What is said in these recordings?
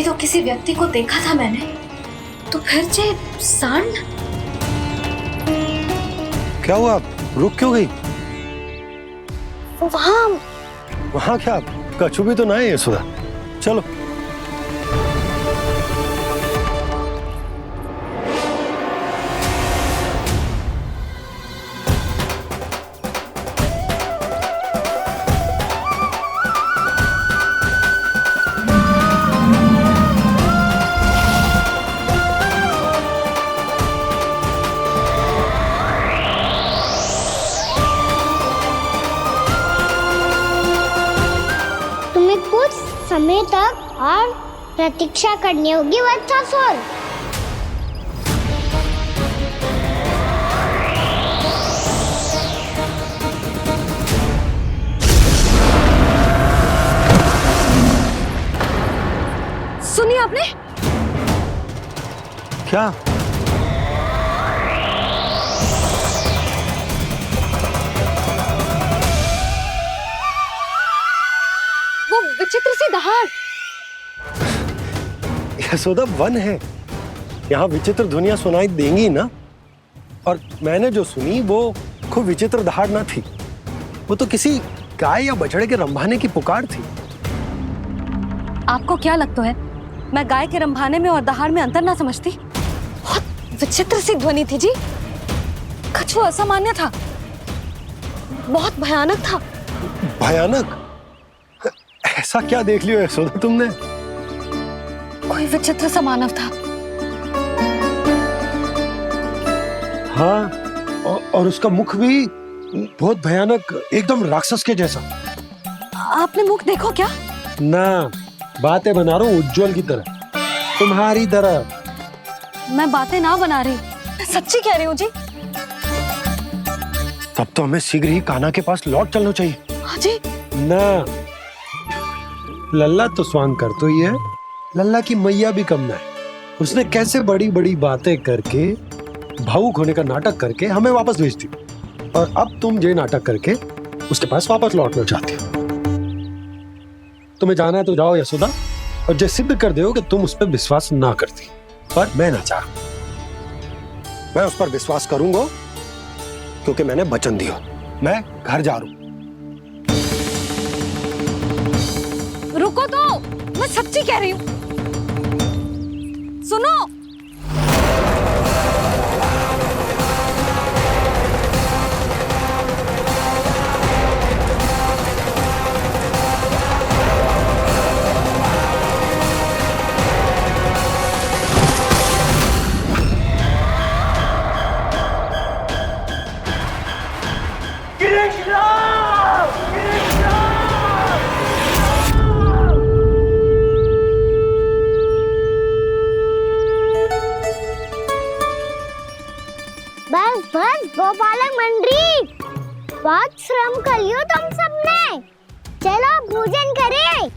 कहीं तो किसी व्यक्ति को देखा था मैंने। तो फिर जे सांड। क्या हुआ, रुक क्यों गई? वहाँ क्या कछु भी तो नहीं है यशोदा, चलो। कुछ समय तक और प्रतीक्षा करनी होगी वत्सासुर। सुनिए आपने क्या? विचित्र सी दहाड़। यशोदा, वन है, यहाँ विचित्र ध्वनियां सुनाई देंगी ना। और मैंने जो सुनी वो खूब विचित्र दहाड़ ना थी, वो तो किसी गाय या बछड़े के रंभाने की पुकार थी। आपको क्या लगता है मैं गाय के रंभाने में और दहाड़ में अंतर ना समझती? बहुत विचित्र सी ध्वनि थी जी। कुछ वो असामान्य था, बहुत भयानक था। भयानक? ऐसा क्या देख लियो यशोदा तुमने? कोई विचित्र सा मानव था। हाँ, और उसका मुख भी बहुत भयानक, एकदम राक्षस के जैसा। आपने मुख देखो क्या? ना, बातें बना रहा हूँ उज्जवल की तरह, तुम्हारी तरह। मैं बातें ना बना रही, मैं सच्ची कह रही हूँ जी। तब तो हमें शीघ्र ही कान्हा के पास लौट चलना चाहिए। हाँ जी। ना, लल्ला तो स्वांग कर तो ही है, लल्ला की मैया भी कम ना है। उसने कैसे बड़ी बड़ी बातें करके, भावुक होने का नाटक करके हमें वापस भेज दी, और अब तुम ये नाटक करके उसके पास वापस लौटना चाहती हो। तुम्हें जाना है तो जाओ यशोदा, और जो सिद्ध कर दो कि तुम उस पर विश्वास ना करती। पर मैं ना चाहूं, मैं उस पर विश्वास करूंगा क्योंकि मैंने वचन दिया। मैं घर जा रहा हूं। रुको तो, मैं सच्ची कह रही हूँ। सुनो। बस बस गोपालक मंडली, बहुत श्रम कर लियो तुम सबने। चलो भोजन करें।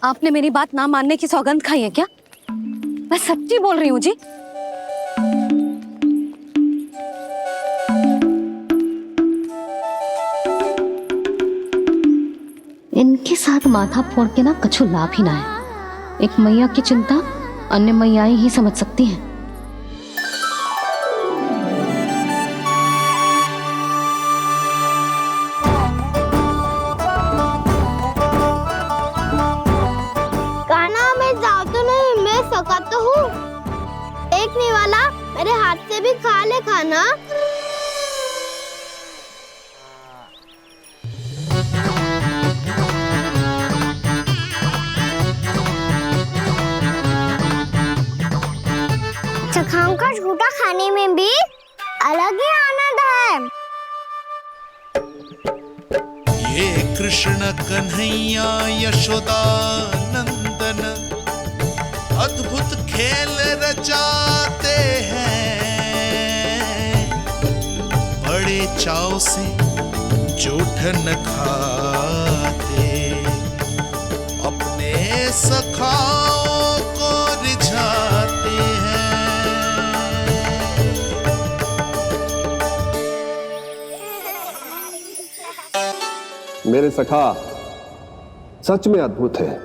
आपने मेरी बात ना मानने की सौगंध खाई है क्या? मैं सच्ची बोल रही हूँ जी। इनके साथ माथा फोड़ के ना कछु लाभ ही ना है। एक मैया की चिंता अन्य मैयाएं ही समझ सकती हैं। कान्हा, मैं जाऊँ तो नहीं, मैं सका तो हूँ। एक नहीं वाला मेरे हाथ से भी खा ले खाना। चखाओं का झूठा खाने में भी अलग ही आनंद है। ये कृष्ण कन्हैया यशोदा नंदन अद्भुत खेल रचाते हैं, बड़े चाव से जूठन खाते, अपने सखाओं को रिझाते हैं। मेरे सखा सच में अद्भुत है।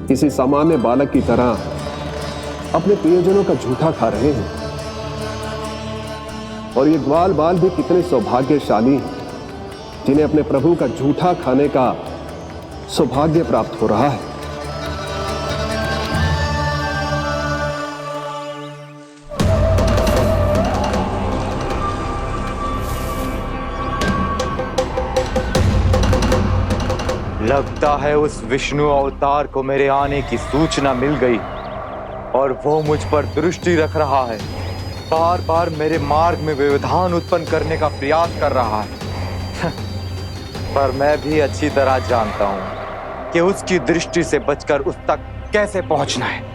किसी सामान्य बालक की तरह अपने प्रियजनों का झूठा खा रहे हैं। और ये ग्वाल बाल भी कितने सौभाग्यशाली हैं जिन्हें अपने प्रभु का झूठा खाने का सौभाग्य प्राप्त हो रहा है। लगता है उस विष्णु अवतार को मेरे आने की सूचना मिल गई और वो मुझ पर दृष्टि रख रहा है। बार बार मेरे मार्ग में व्यवधान उत्पन्न करने का प्रयास कर रहा है। पर मैं भी अच्छी तरह जानता हूं कि उसकी दृष्टि से बचकर उस तक कैसे पहुंचना है।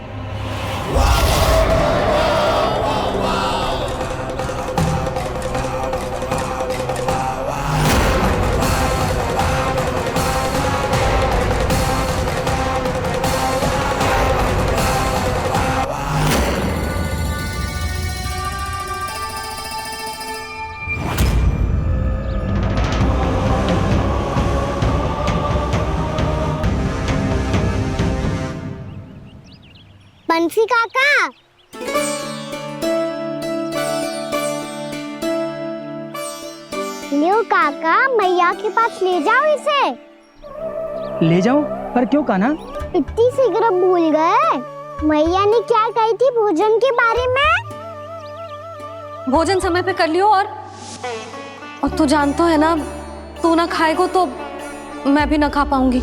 बंसी काका, लियो काका, मैया के पास ले जाओ इसे। ले जाओ? पर क्यों कान्हा? इतनी शीघ्र भूल गए? मैया ने क्या कही थी भोजन के बारे में? भोजन समय पे कर लियो। और तू जानता है ना, तू ना खाएगो तो मैं भी ना खा पाऊंगी।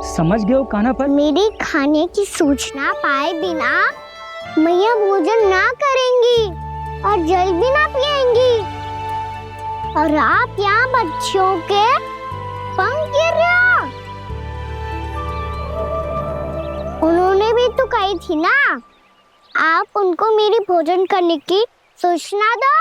समझ गए हो कान्हा? पर मेरे खाने की सूचना पाए बिना मैया भोजन ना करेंगी और जल भी ना पिएंगी। और आप यहाँ बच्चों के पंख गिर रहे हो। उन्होंने भी तो कही थी ना, आप उनको मेरी भोजन करने की सूचना दो।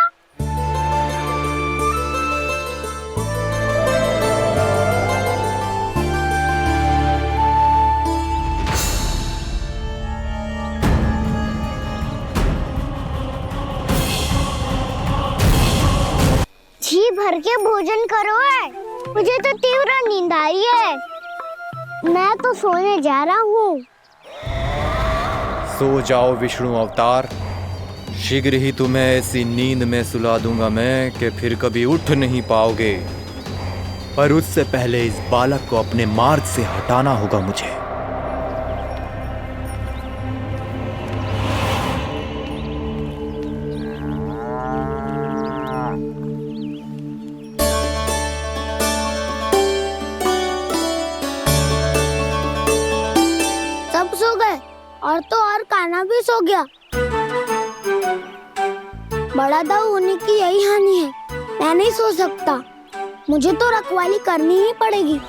जी भर के भोजन करो है, मुझे तो तीव्र नींद आ रही है। मैं तो सोने जा रहा हूँ। सो जाओ विष्णु अवतार, शीघ्र ही तुम्हें ऐसी नींद में सुला दूंगा मैं कि फिर कभी उठ नहीं पाओगे। पर उससे पहले इस बालक को अपने मार्ग से हटाना होगा मुझे। और तो और कान्हा भी सो गया। बड़ा दाऊ होने की यही हानि है। मैं नहीं सो सकता, मुझे तो रखवाली करनी ही पड़ेगी।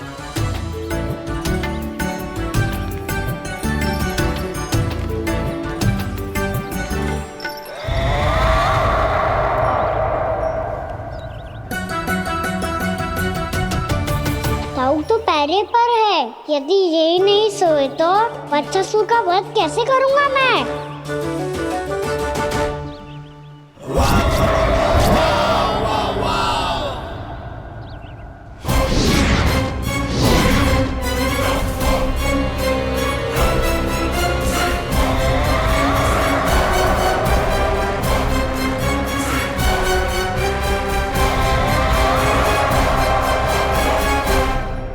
दाऊ तो पैरे पर है। यदि यही नहीं सोए तो बच्चासुर का वध कैसे करूंगा मैं?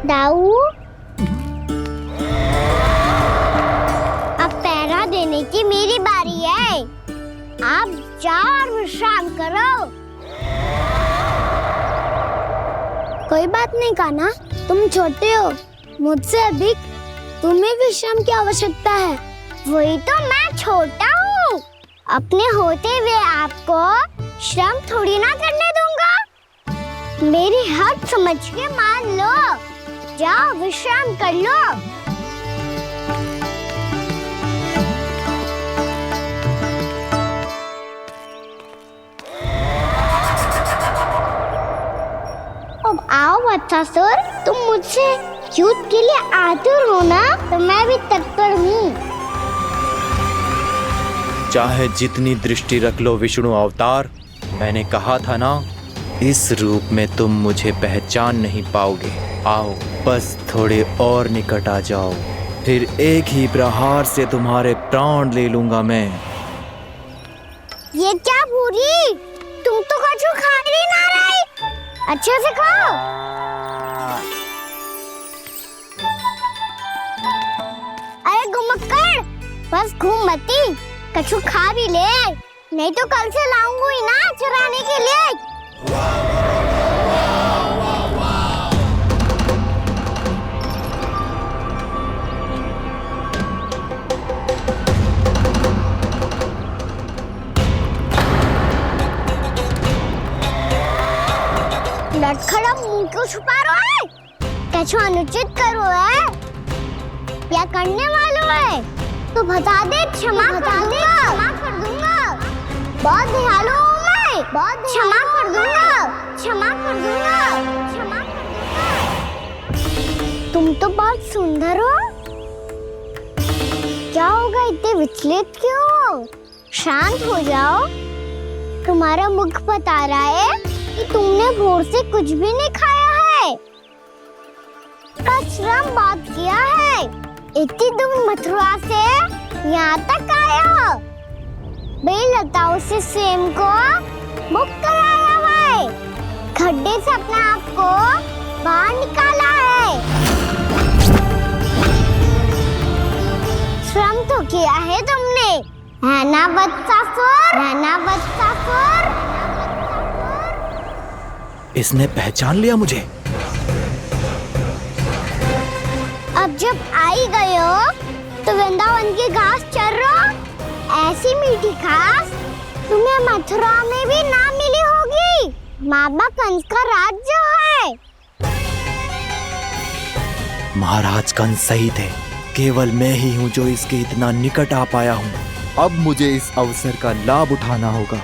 दाऊ, अब पहरा देने की मेरी बारी है। आप जाओ और विश्राम करो। कोई बात नहीं कान्हा, तुम छोटे हो, मुझसे अधिक तुम्हें विश्राम की आवश्यकता है। वही तो, मैं छोटा हूँ, अपने होते हुए आपको श्रम थोड़ी ना करने दूंगा। मेरी हद समझ के मान लो। जाओ विश्राम कर लो। अब आओ बच्चासुर, तुम मुझसे युद्ध के लिए आतुर हो ना, तो मैं भी तत्पर हूँ। चाहे जितनी दृष्टि रख लो विष्णु अवतार, मैंने कहा था ना, इस रूप में तुम मुझे पहचान नहीं पाओगे। आओ, बस थोड़े और निकट आ जाओ, फिर एक ही प्रहार से तुम्हारे प्राण ले लूंगा मैं। ये क्या भूरी, तुम तो कछु खा ही ना रही, अच्छे से खाओ। अरे घुमक्कड़, बस घूम मती, कछु खा भी ले, नहीं तो कल से लाऊंगा ही ना चुराने के लिए। लटखड़ा मुंह क्यों छुपा रहा है? कछु अनुचित करो है या करने वालों है तो बता दे, क्षमा कर दूंगा। बहुत दयालु हूँ मैं, बहुत क्षमा कर दूंगा। तुम तो बहुत सुंदर हो। क्या होगा, इतने विचलित क्यों हो? शांत हो जाओ। तुम्हारा मुख बता रहा है कि तुमने भोर से कुछ भी नहीं खाया है, श्रम बात किया है। इतनी दूर मथुरा से यहाँ तक आए हो, बेलताओं से सेम को मुक्त कराया हुआ है, खड्डे से अपने आप को बाहर निकाला है। श्रम तो किया है तुमने, है ना बदसासुर? इसने पहचान लिया मुझे। अब जब आई गए हो तो वृंदावन की घास चर रहो। ऐसी मीठी घास तुम्हें मथुरा में भी ना मिली होगी। मामा कंस का राज्य है। महाराज कंस सही थे, केवल मैं ही हूँ जो इसके इतना निकट आ पाया हूँ। अब मुझे इस अवसर का लाभ उठाना होगा।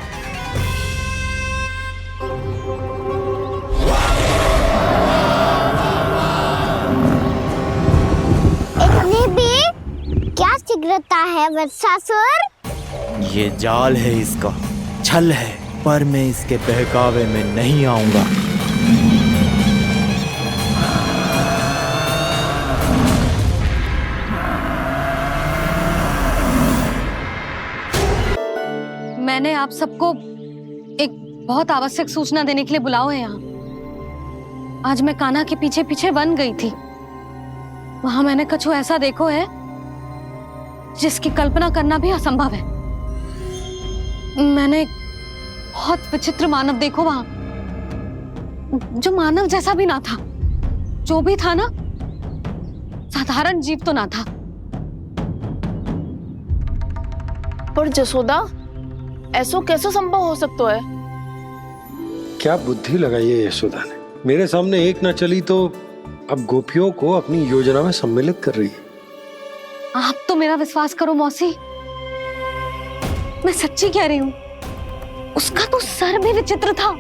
इतनी भी क्या शीघ्रता है वत्सासुर? ये जाल है इसका, छल है, पर मैं इसके बहकावे में नहीं आऊंगा। मैंने आप सबको एक बहुत आवश्यक सूचना देने के लिए बुलाओ है यहाँ। आज मैं कान्हा के पीछे पीछे वन गई थी। वहां मैंने कछु ऐसा देखो है जिसकी कल्पना करना भी असंभव है। मैंने बहुत विचित्र मानव देखो वहां, जो मानव जैसा भी ना था। जो भी था ना, साधारण जीव तो ना था। पर जसोदा, ऐसा कैसे संभव हो सकता है? क्या बुद्धि लगाई है यशोदा ने। मेरे सामने एक न चली तो अब गोपियों को अपनी योजना में सम्मिलित कर रही है। आप तो मेरा विश्वास करो मौसी, मैं सच्ची कह रही हूँ। उसका तो सर भी विचित्र था।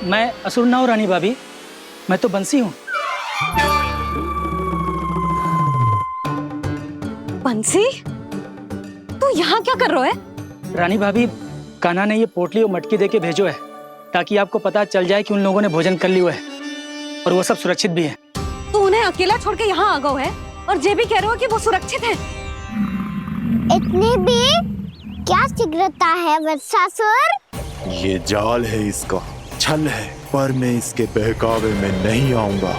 मैं असुर ना हूं रानी भाभी, मैं तो बंसी हूँ। बंसी, तू यहाँ क्या कर रहा है? रानी भाभी, कान्हा ने ये पोटली और मटकी देके भेजो है ताकि आपको पता चल जाए कि उन लोगों ने भोजन कर लिया है और वो सब सुरक्षित भी है। तू उन्हें अकेला छोड़ के यहाँ आ गए है और ये भी कह रहे हो कि वो सुरक्षित है। इतनी भी क्या शीघ्रता है वत्सासुर? ये जाल है इसका, छल है, पर मैं इसके बहकावे में नहीं आऊंगा।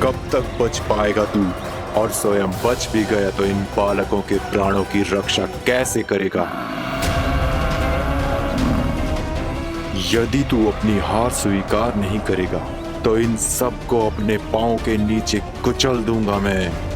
कब तक बच पाएगा तू? और स्वयं बच भी गया तो इन बालकों के प्राणों की रक्षा कैसे करेगा? यदि तू अपनी हार स्वीकार नहीं करेगा तो इन सबको अपने पांव के नीचे कुचल दूंगा मैं।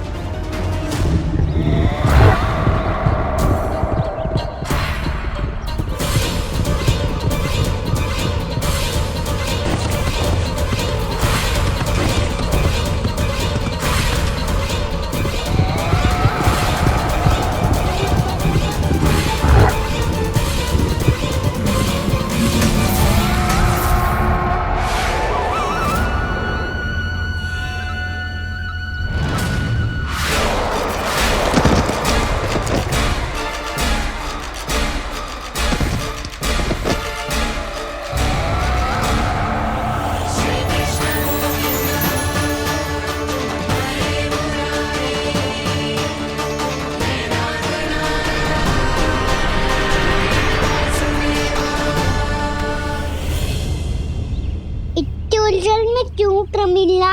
उलझन में क्यों प्रमिला?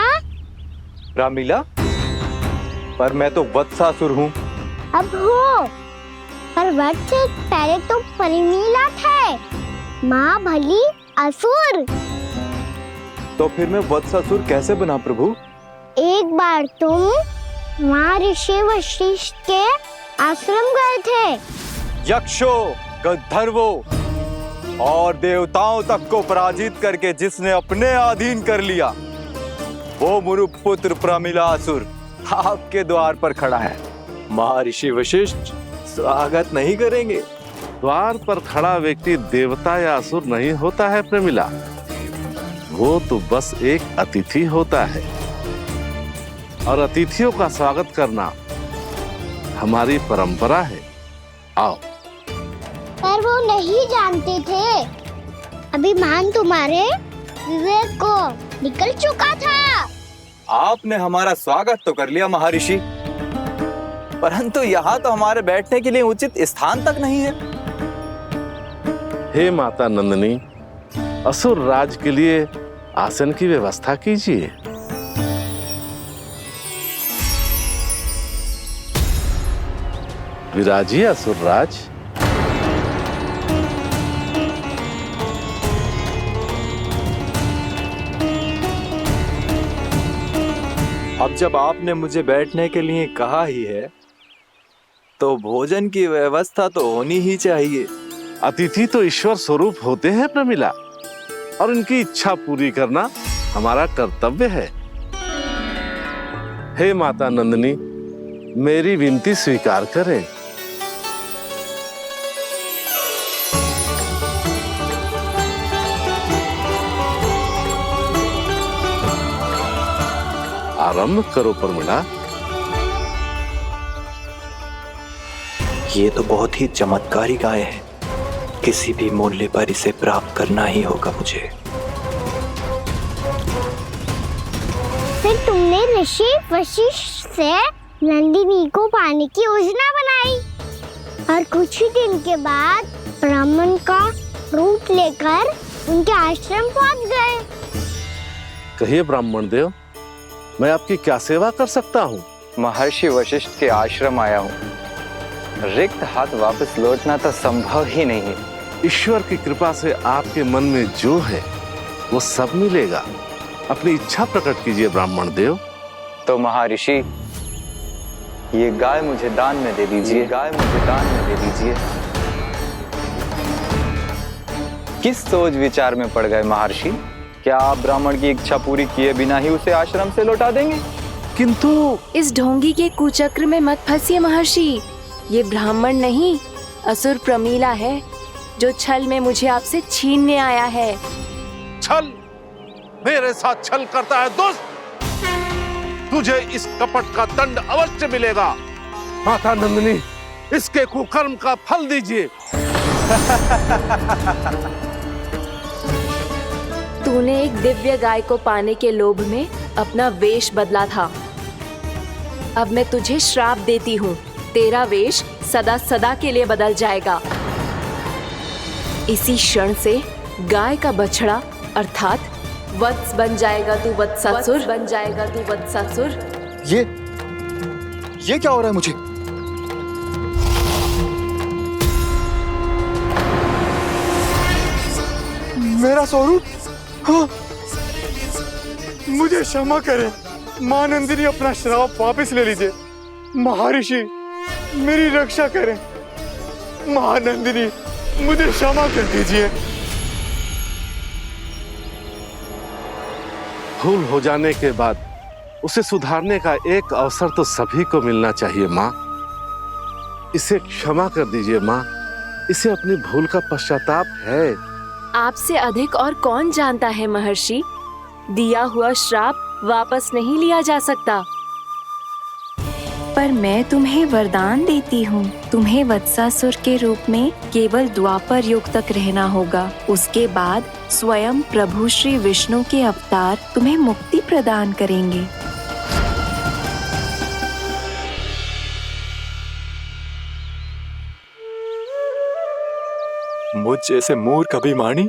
रामीला, पर मैं तो वत्सासुर हूँ। अब हो, पर वत्स से पहले तो प्रमिला थे, माँ भली असुर। तो फिर मैं वत्सासुर कैसे बना प्रभु? एक बार तुम माँ ऋषि वशिष्ठ के आश्रम गए थे। यक्षों, गंधर्वों और देवताओं तक को पराजित करके जिसने अपने अधीन कर लिया, वो मुरुपुत्र प्रमिलासुर आपके द्वार पर खड़ा है। महर्षि वशिष्ठ स्वागत नहीं करेंगे? द्वार पर खड़ा व्यक्ति देवता या असुर नहीं होता है प्रमिला, वो तो बस एक अतिथि होता है, और अतिथियों का स्वागत करना हमारी परंपरा है। आओ। पर वो नहीं जानते थे, अभिमान तुम्हारे विवेक को निकल चुका था। आपने हमारा स्वागत तो कर लिया महर्षि, परंतु यहाँ तो हमारे बैठने के लिए उचित स्थान तक नहीं है। हे माता नंदिनी, असुर राज के लिए आसन की व्यवस्था कीजिए। विराजिए असुर राज। अब जब आपने मुझे बैठने के लिए कहा ही है, तो भोजन की व्यवस्था तो होनी ही चाहिए। अतिथि तो ईश्वर स्वरूप होते हैं प्रमिला, और उनकी इच्छा पूरी करना हमारा कर्तव्य है। हे माता नंदिनी, मेरी विनती स्वीकार करें। आरंभ करो प्रमिला। ये तो बहुत ही चमत्कारी गाय है, किसी भी मूल्य पर इसे प्राप्त करना ही होगा मुझे। फिर तुमने ऋषि वशिष्ठ से नंदिनी को पाने की योजना बनाई, और कुछ ही दिन के बाद ब्राह्मण का रूप लेकर उनके आश्रम पहुंच गए। कहिए ब्राह्मण देव, मैं आपकी क्या सेवा कर सकता हूँ? महर्षि वशिष्ठ के आश्रम आया हूँ। रिक्त हाथ वापस लौटना तो संभव ही नहीं है। ईश्वर की कृपा से आपके मन में जो है वो सब मिलेगा। अपनी इच्छा प्रकट कीजिए ब्राह्मण देव। तो महर्षि, ये गाय मुझे दान में दे दीजिए। गाय मुझे दान में दे दीजिए। किस सोच विचार में पड़ गए महर्षि? क्या आप ब्राह्मण की इच्छा पूरी किए बिना ही उसे आश्रम से लौटा देंगे? किंतु इस ढोंगी के कुचक्र में मत फंसिए महर्षि। ये ब्राह्मण नहीं, असुर प्रमिला है, जो छल में मुझे आपसे छीनने आया है। छल? मेरे साथ छल करता है दुष्ट? तुझे इस कपट का दंड अवश्य मिलेगा। माता नंदिनी, इसके कुकर्म का फल दीजिए। तूने एक दिव्य गाय को पाने के लोभ में अपना वेश बदला था। अब मैं तुझे श्राप देती हूँ, तेरा वेश सदा सदा के लिए बदल जाएगा। इसी क्षण से गाय का बछड़ा अर्थात वत्स बन जाएगा तू वत्सासुर, बन जाएगा तू वत्सासुर। ये क्या हो रहा है मुझे? मेरा स्वरूप? हाँ। मुझे क्षमा करें मां नंदिनी, अपना श्राप वापस ले लीजिए। महर्षि मेरी रक्षा करें। महानंदिनी मुझे क्षमा कर दीजिए। भूल हो जाने के बाद उसे सुधारने का एक अवसर तो सभी को मिलना चाहिए माँ। इसे क्षमा कर दीजिए माँ, इसे अपनी भूल का पश्चाताप है। आपसे अधिक और कौन जानता है महर्षि, दिया हुआ श्राप वापस नहीं लिया जा सकता। पर मैं तुम्हें वरदान देती हूँ, तुम्हें वत्सासुर के रूप में केवल द्वापर युग तक रहना होगा। उसके बाद स्वयं प्रभु श्री विष्णु के अवतार तुम्हें मुक्ति प्रदान करेंगे। मुझ जैसे मूर्ख अभिमानी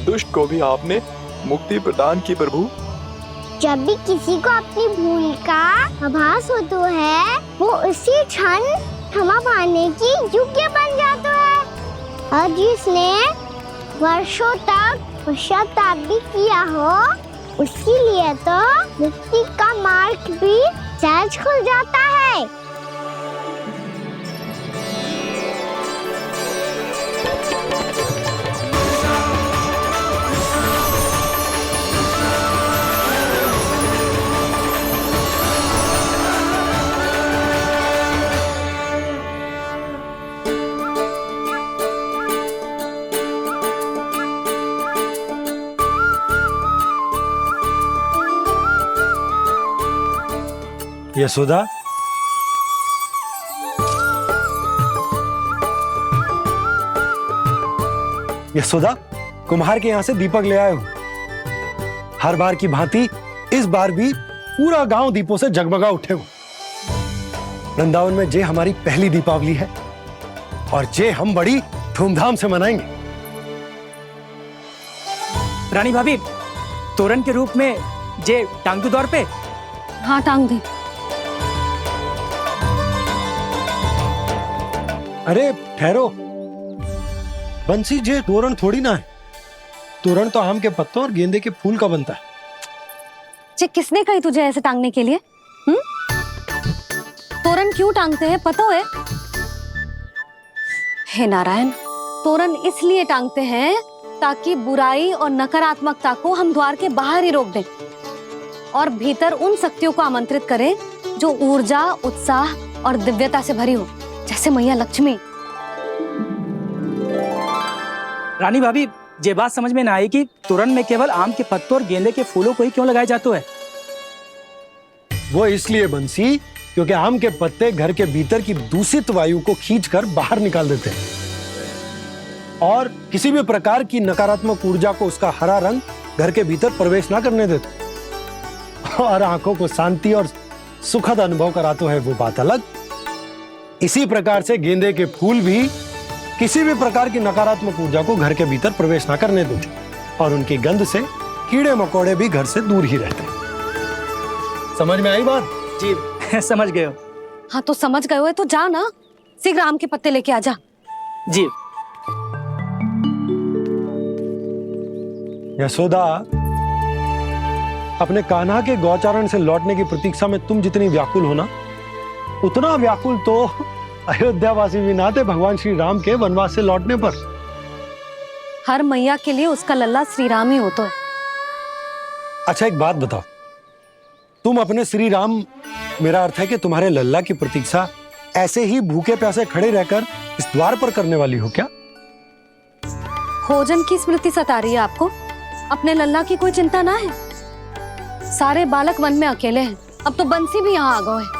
दुष्ट को भी आपने मुक्ति प्रदान की प्रभु। जब भी किसी को अपनी भूल का आभास होता है, वो उसी क्षण क्षमा पाने की योग्य बन जाता है। और जिसने वर्षों तक पश्चाताप भी किया हो, उसके लिए तो मुक्ति का मार्ग भी सहज खुल जाता है। यशोदा, यशोदा, कुम्हार के यहाँ से दीपक ले आए हूं। हर बार की भांति इस बार भी पूरा गांव दीपों से जगमगा उठे हो। वृंदावन में जे हमारी पहली दीपावली है और जे हम बड़ी धूमधाम से मनाएंगे। रानी भाभी, तोरण के रूप में जे टांग दो दौर पे। हाँ, टांग दे। अरे ठहरो, बंसी, जे तोरण थोड़ी ना है। तोरण तो आम के पत्तों और गेंदे के फूल का बनता है। जे किसने कही तुझे ऐसे टांगने के लिए? तोरण क्यों टांगते हैं पता है? हे नारायण, तोरण इसलिए टांगते हैं ताकि बुराई और नकारात्मकता को हम द्वार के बाहर ही रोक दें और भीतर उन शक्तियों को आमंत्रित करें जो ऊर्जा, उत्साह और दिव्यता से भरी हो, जैसे मैया लक्ष्मी। रानी भाभी, ये बात समझ में ना आई कि तोरण में केवल आम के पत्तों और गेंदे के फूलों को ही क्यों लगाया जाता है? वो इसलिए बंसी, क्योंकि आम के पत्ते घर के भीतर की दूषित वायु को खींचकर बाहर निकाल देते हैं और किसी भी प्रकार की नकारात्मक ऊर्जा को उसका हरा रंग घर के भीतर प्रवेश ना करने देते और आंखों को शांति और सुखद अनुभव कराते है, वो बात अलग। इसी प्रकार से गेंदे के फूल भी किसी भी प्रकार की नकारात्मक ऊर्जा को घर के भीतर प्रवेश ना करने देते और उनकी गंध से कीड़े मकोड़े भी घर से दूर ही रहते हैं। समझ में आई बात? जी समझ गए हो। हाँ, तो समझ गए हो तो जा ना, शीघ्र आम के पत्ते लेके आजा। जी। यशोदा, अपने कान्हा के गौचारण से लौटने की प्रतीक्षा में तुम जितनी व्याकुल हो ना, उतना व्याकुल तो अयोध्यावासी भी ना थे भगवान श्री राम के वनवास से लौटने पर। हर मैया के लिए उसका लल्ला श्री राम ही होता है। अच्छा, एक बात बताओ, तुम अपने श्री राम, मेरा अर्थ है कि तुम्हारे लल्ला की प्रतीक्षा ऐसे ही भूखे प्यासे खड़े रहकर इस द्वार पर करने वाली हो क्या? भोजन की स्मृति सता रही है आपको? अपने लल्ला की कोई चिंता ना है। सारे बालक वन में अकेले हैं, अब तो बंसी भी यहाँ आ गए हैं।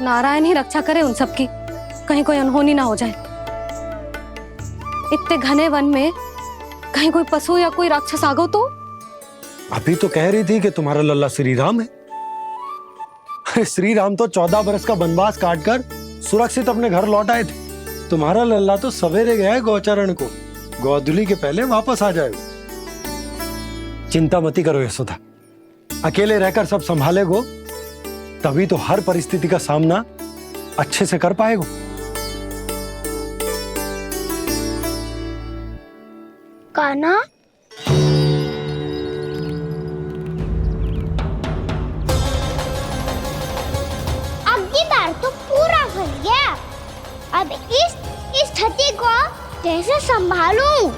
नारायण ही रक्षा करे उन सबकी, कहीं कोई अनहोनी ना हो जाए। इतने घने वन में कहीं कोई पशु या कोई राक्षस आ गो तो? अभी तो कह रही थी कि तुम्हारा लल्ला श्री राम है। श्री राम तो 14 बरस का वनवास काटकर सुरक्षित अपने घर लौट आए थे। तुम्हारा लल्ला तो सवेरे गया है गौचरण को, गोधूली के पहले वापस आ जाएगा। चिंता मती करो यशोदा, अकेले रहकर सब संभालेगो तभी तो हर परिस्थिति का सामना अच्छे से कर पाएगो। कान्हा, अब की बार तो पूरा फंस गया। अब इस स्थिति को कैसे संभालूं?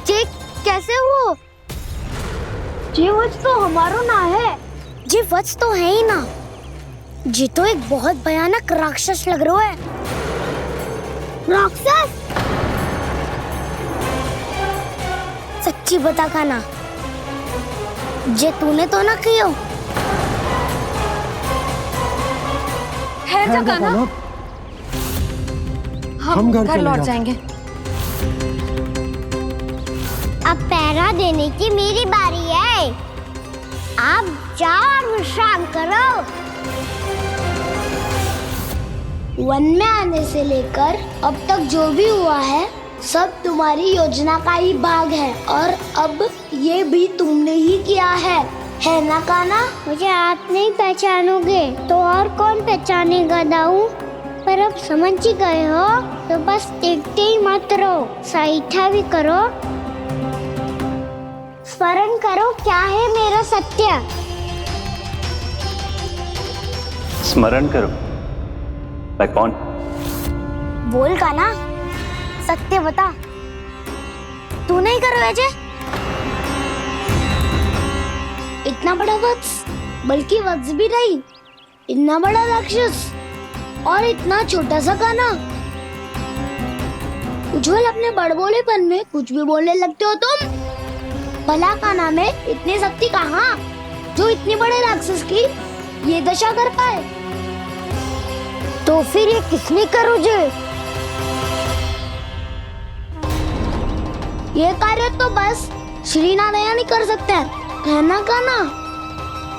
जी कैसे हो? जी वत्स तो हमारो ना है। जी वत्स तो है ही ना। जी तो एक बहुत भयानक राक्षस लग रहा है। राक्षस? सच्ची बता कान्हा, जे तूने तो ना कियो? है जा कान्हा, हम घर लौट जाएंगे। अब पहरा देने की मेरी बारी है। आप जाओ और विश्राम करो। वन में आने से लेकर अब तक जो भी हुआ है सब तुम्हारी योजना का ही भाग है, और अब ये भी तुमने ही किया है ना कान्हा? मुझे आप नहीं पहचानोगे तो और कौन पहचानेगा दाऊ? पर अब समझ ही गए हो तो बस देखते ही मत रहो, सहीठा भी करो। स्मरण करो क्या है मेरा सत्य। स्मरण करो? मैं कौन? बोल कान्हा, सत्य बता। तू नहीं करो अजय? इतना बड़ा वत्स, बल्कि वत्स भी नहीं, इतना बड़ा राक्षस और इतना छोटा सा कान्हा। उज्जवल अपने बड़बोलेपन में कुछ भी बोलने लगते हो तुम। भला कान्हा में इतनी शक्ति कहाँ जो इतने बड़े राक्षस की ये दशा कर पाए? तो फिर ये किसने करो जे? ये कार्य तो बस श्री नारायण ही कर सकते हैं, है ना कान्हा?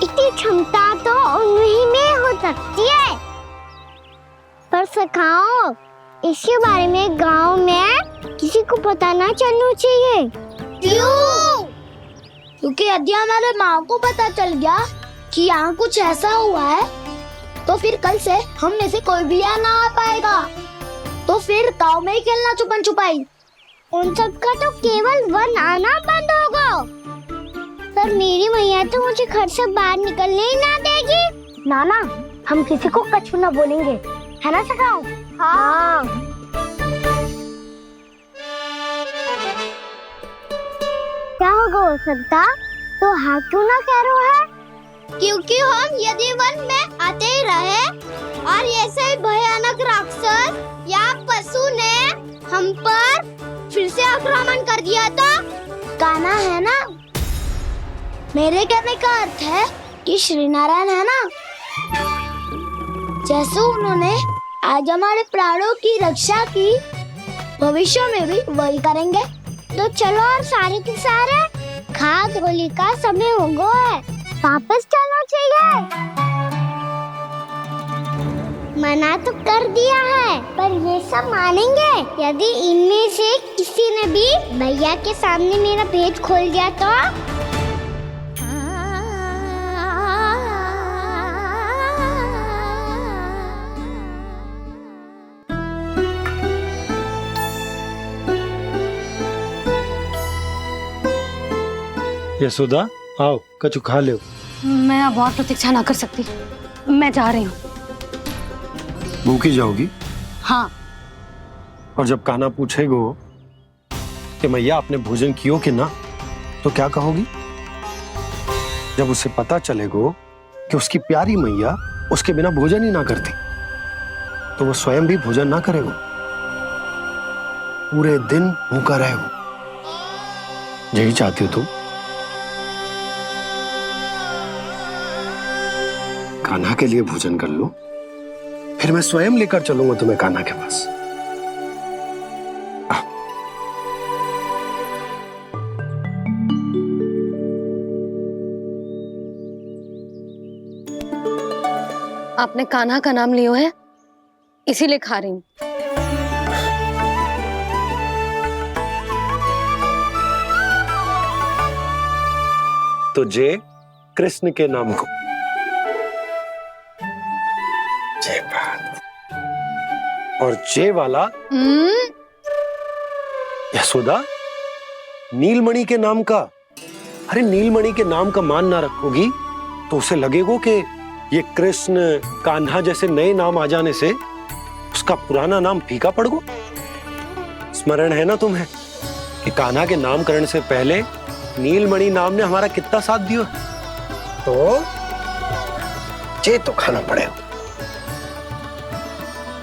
इतनी क्षमता तो उन्हीं में हो सकती है। पर सखाओ, इसके बारे में गांव में किसी को पता ना चलना चाहिए। क्यों? क्योंकि यदि हमारे माँ को पता चल गया कि यहाँ कुछ ऐसा हुआ है तो फिर कल से हम में से कोई भी यहाँ ना आ पाएगा। तो फिर गांव में ही खेलना छुपन छुपाई। उन सब का तो केवल वन आना बंद होगा। पर मेरी मैया तो मुझे घर से बाहर निकलने ही ना देगी। नाना, हम किसी को कछु ना बोलेंगे, है ना सखाओ? हाँ। क्या होगा हो सकता? तो हाँ क्यों ना कह रहा है? क्योंकि हम यदि वन में आते ही रहे और ऐसे भयानक राक्षस या पशु ने हम पर फिर से आक्रमण कर दिया तो कान्हा, है ना? मेरे कहने का अर्थ है कि श्री नारायण है ना, जैसे उन्होंने आज हमारे प्राणों की रक्षा की, भविष्य में भी वही करेंगे। तो चलो और सारे के सारे खाद होली का समय हो गया है, वापस चलना चाहिए। मना तो कर दिया है, पर ये सब मानेंगे यदि इनमें से किसी ने भी भैया के सामने मेरा पेट खोल दिया तो? यशोदा, आओ कछु खा लो। मैं अब और प्रतीक्षा ना कर सकती, मैं जा रही हूँ। भूखी जाओगी? हाँ। और जब कान्हा पूछेगो कि मैया आपने भोजन कियो कि ना, तो क्या कहोगी? जब उसे पता चलेगो कि उसकी प्यारी मैया उसके बिना भोजन ही ना करती, तो वो स्वयं भी भोजन ना करेगो, पूरे दिन भूखा रहेगो। यही चाहती हो तुम? कान्हा के लिए भोजन कर लो, फिर मैं स्वयं लेकर चलूंगा तुम्हें कान्हा के पास। आपने कान्हा का नाम लियो है, इसीलिए खा रही हूँ। तो जे कृष्ण के नाम को। जे बात। और जे वाला यशोदा नीलमणि के नाम का। अरे नीलमणि के नाम का मान ना रखोगी तो उसे लगेगा कि ये कृष्ण कान्हा जैसे नए नाम आ जाने से उसका पुराना नाम फीका पड़ गो। स्मरण है ना तुम्हें कि कान्हा के नामकरण से पहले नीलमणि नाम ने हमारा कितना साथ दिया। तो जे तो खाना पड़ेगा।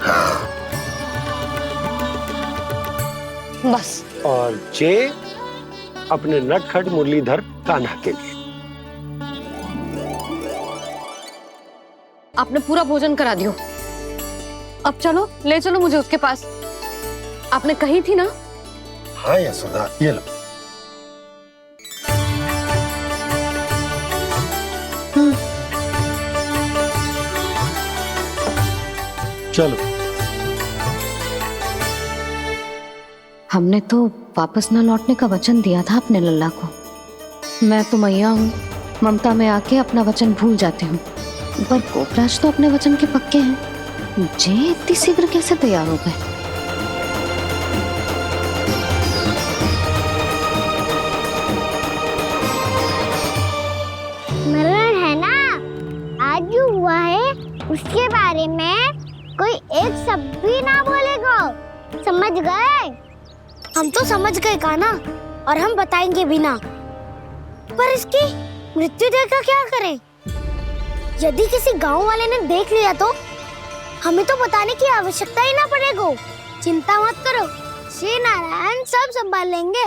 हाँ। बस। और जे अपने नटखट मुरलीधर कान्हा के लिए। आपने पूरा भोजन करा दियो। अब चलो, ले चलो मुझे उसके पास। आपने कही थी ना। हाँ यशोदा, ये लो। चलो। हमने तो वापस न लौटने का वचन दिया था अपने लल्ला को। मैं तो मैया हूँ, ममता में आके अपना वचन भूल जाती हूँ, पर गोपराज तो अपने वचन के पक्के हैं। जे इतनी शीघ्र कैसे तैयार हो गए? स्मरण है ना, आज जो हुआ है उसके बारे में कोई एक शब्द भी ना बोलेगा। समझ गए? हम तो समझ गए कान्हा, और हम बताएंगे भी ना। पर इसकी मृत्यु देखकर क्या करें? यदि किसी गांव वाले ने देख लिया तो हमें तो बताने की आवश्यकता ही ना पड़ेगा। चिंता मत करो, श्री नारायण सब संभाल लेंगे।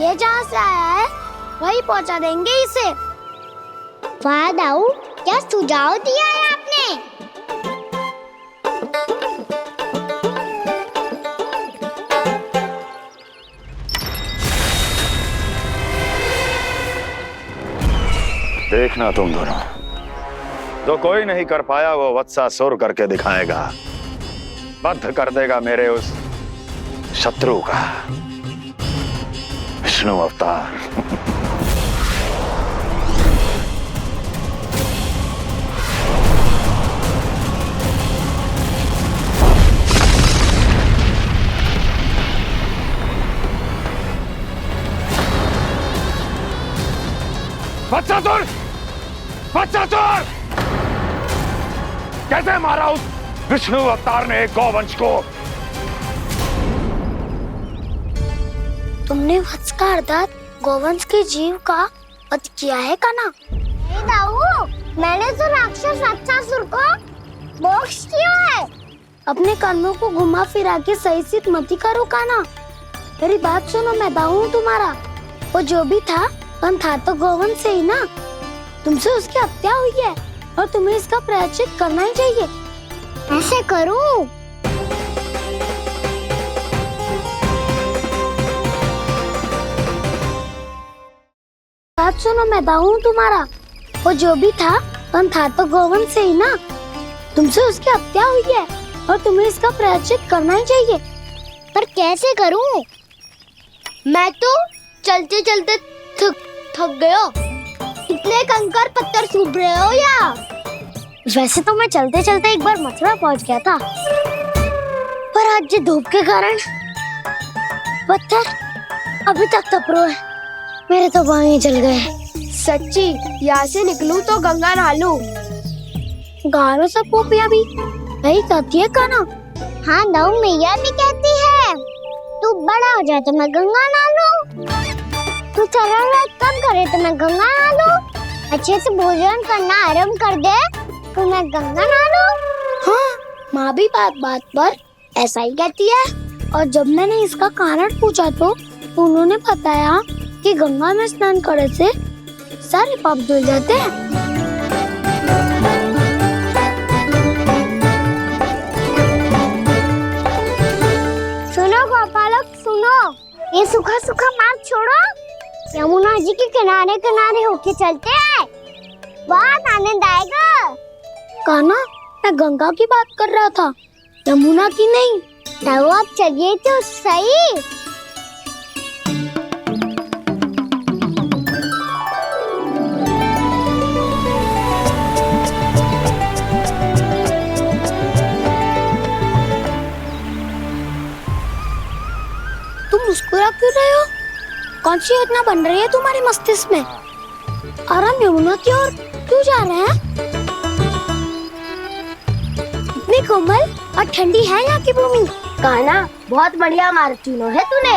ये जहाँ से आया है वही पहुँचा देंगे इसे। वाह दाऊ, क्या सुझाव दिया है आपने। देखना तुम दोनों, जो कोई नहीं कर पाया वो वत्सासुर करके दिखाएगा। बद्ध कर देगा मेरे उस शत्रु का विष्णु अवतार। वत्सासुर! वत्सासुर! कैसे मारा उस विष्णु अवतार ने एक गौवंश को? तुमने वत्स का अर्थात गौवंश के जीव का वध किया है कान्हा। दाऊ, मैंने तो राक्षस वत्सासुर को मोक्ष दिया है। अपने कर्मों को घुमा फिरा के सही सिद्ध मत करो कान्हा। मेरी बात सुनो, मैं दाऊ हूँ तुम्हारा। वो जो भी था पर था तो गौवंश से ही ना। तुमसे उसकी हत्या हुई है और तुम्हें इसका प्रायश्चित करना ही चाहिए। ऐसे करूं? बात सुनो, मैं दाऊ हूँ तुम्हारा। वो जो भी था पर था तो गौवंश से ही ना। तुमसे उसकी हत्या हुई है और तुम्हें इसका प्रायश्चित करना ही चाहिए। पर कैसे करूं? मैं तो चलते चलते थक गया। इतने कंकर पत्थर सूख रहे हो या? वैसे तो मैं चलते चलते एक बार मथुरा पहुंच गया था, पर आज ये धूप के कारण पत्थर अभी तक तप रहे हैं। मेरे तो पाँव ही जल गए। सच्ची, यहाँ से निकलूं तो गंगा नहा लूं। गारो सब पोपिया भी यही कहती है कान्हा। हाँ दाऊ, मैया भी कहती है तू बड़ा हो जाए तो मैं गंगा नहा लूं, तू चरण व्रत कब करे तो मैं गंगा नहा लूं, अच्छे से भोजन करना आरंभ कर दे तो मैं गंगा नहा लूं। हाँ, माँ भी बात बात पर ऐसा ही कहती है। और जब मैंने इसका कारण पूछा तो उन्होंने बताया कि गंगा में स्नान करने से सारे पाप धुल जाते हैं। सुनो गोपालक, सुनो, ये सूखा सूखा मार्ग छोड़ो, यमुना जी के किनारे किनारे होके चलते हैं, बहुत आनंद आएगा। कान्हा, मैं गंगा की बात कर रहा था, यमुना की नहीं। तो आप चलिए तो सही। कौन सी योजना बन रही है तुम्हारे मस्तिष्क में? और हम यमुना की ओर क्यों जा रहे हैं? इतनी कोमल और ठंडी है यहाँ की भूमि। कान्हा, बहुत बढ़िया मार्ग चुना है तूने।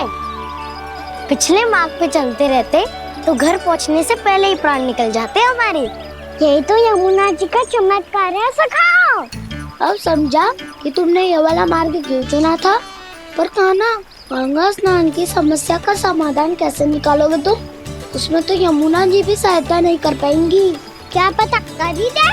पिछले मार्ग पे चलते रहते तो घर पहुँचने से पहले ही प्राण निकल जाते हमारे। यही तो यमुना जी का चमत्कार है सखा। अब समझा कि तुमने ये वाला मार्ग क्यों चुना था। पर कान्हा, गंगा स्नान की समस्या का समाधान कैसे निकालोगे तुम? उसमें तो यमुना जी भी सहायता नहीं कर पाएंगी। क्या पता कर ही दे।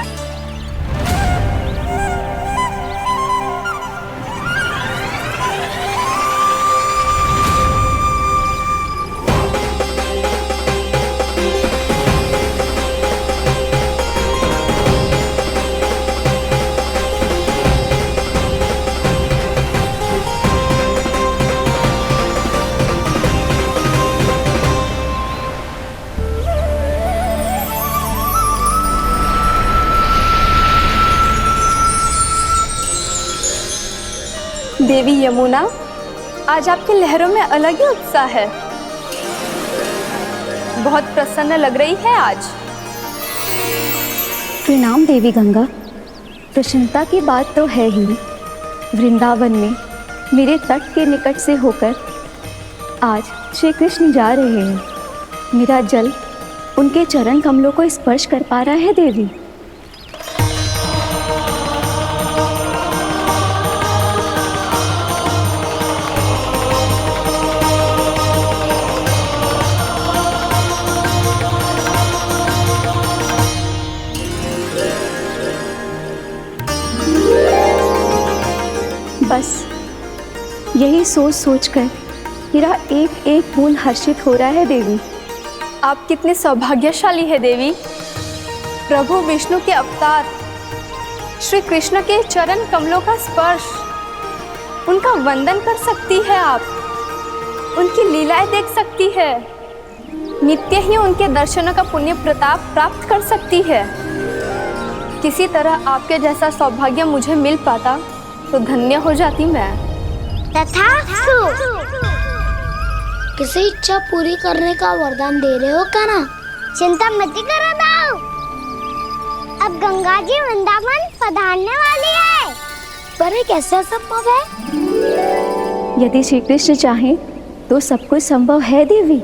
देवी यमुना, आज आपकी लहरों में अलग ही उत्साह है। बहुत प्रसन्न लग रही है आज। प्रणाम देवी गंगा। प्रसन्नता की बात तो है ही। वृंदावन में मेरे तट के निकट से होकर आज श्री कृष्ण जा रहे हैं। मेरा जल उनके चरण कमलों को स्पर्श कर पा रहा है देवी। बस यही सोच सोचकर मेरा एक एक फूल हर्षित हो रहा है देवी। आप कितने सौभाग्यशाली है देवी। प्रभु विष्णु के अवतार श्री कृष्ण के चरण कमलों का स्पर्श, उनका वंदन कर सकती है आप, उनकी लीलाएं देख सकती है, नित्य ही उनके दर्शनों का पुण्य प्रताप प्राप्त कर सकती है। किसी तरह आपके जैसा सौभाग्य मुझे मिल पाता तो धन्य हो जाती मैं। तथास्तु। किसी इच्छा पूरी करने का वरदान दे रहे हो कान्हा? चिंता मत करो दाऊ। अब गंगा जी वृंदावन पधारने वाली है। पर ये कैसे संभव है? यदि श्री कृष्ण चाहे तो सब कुछ संभव है देवी।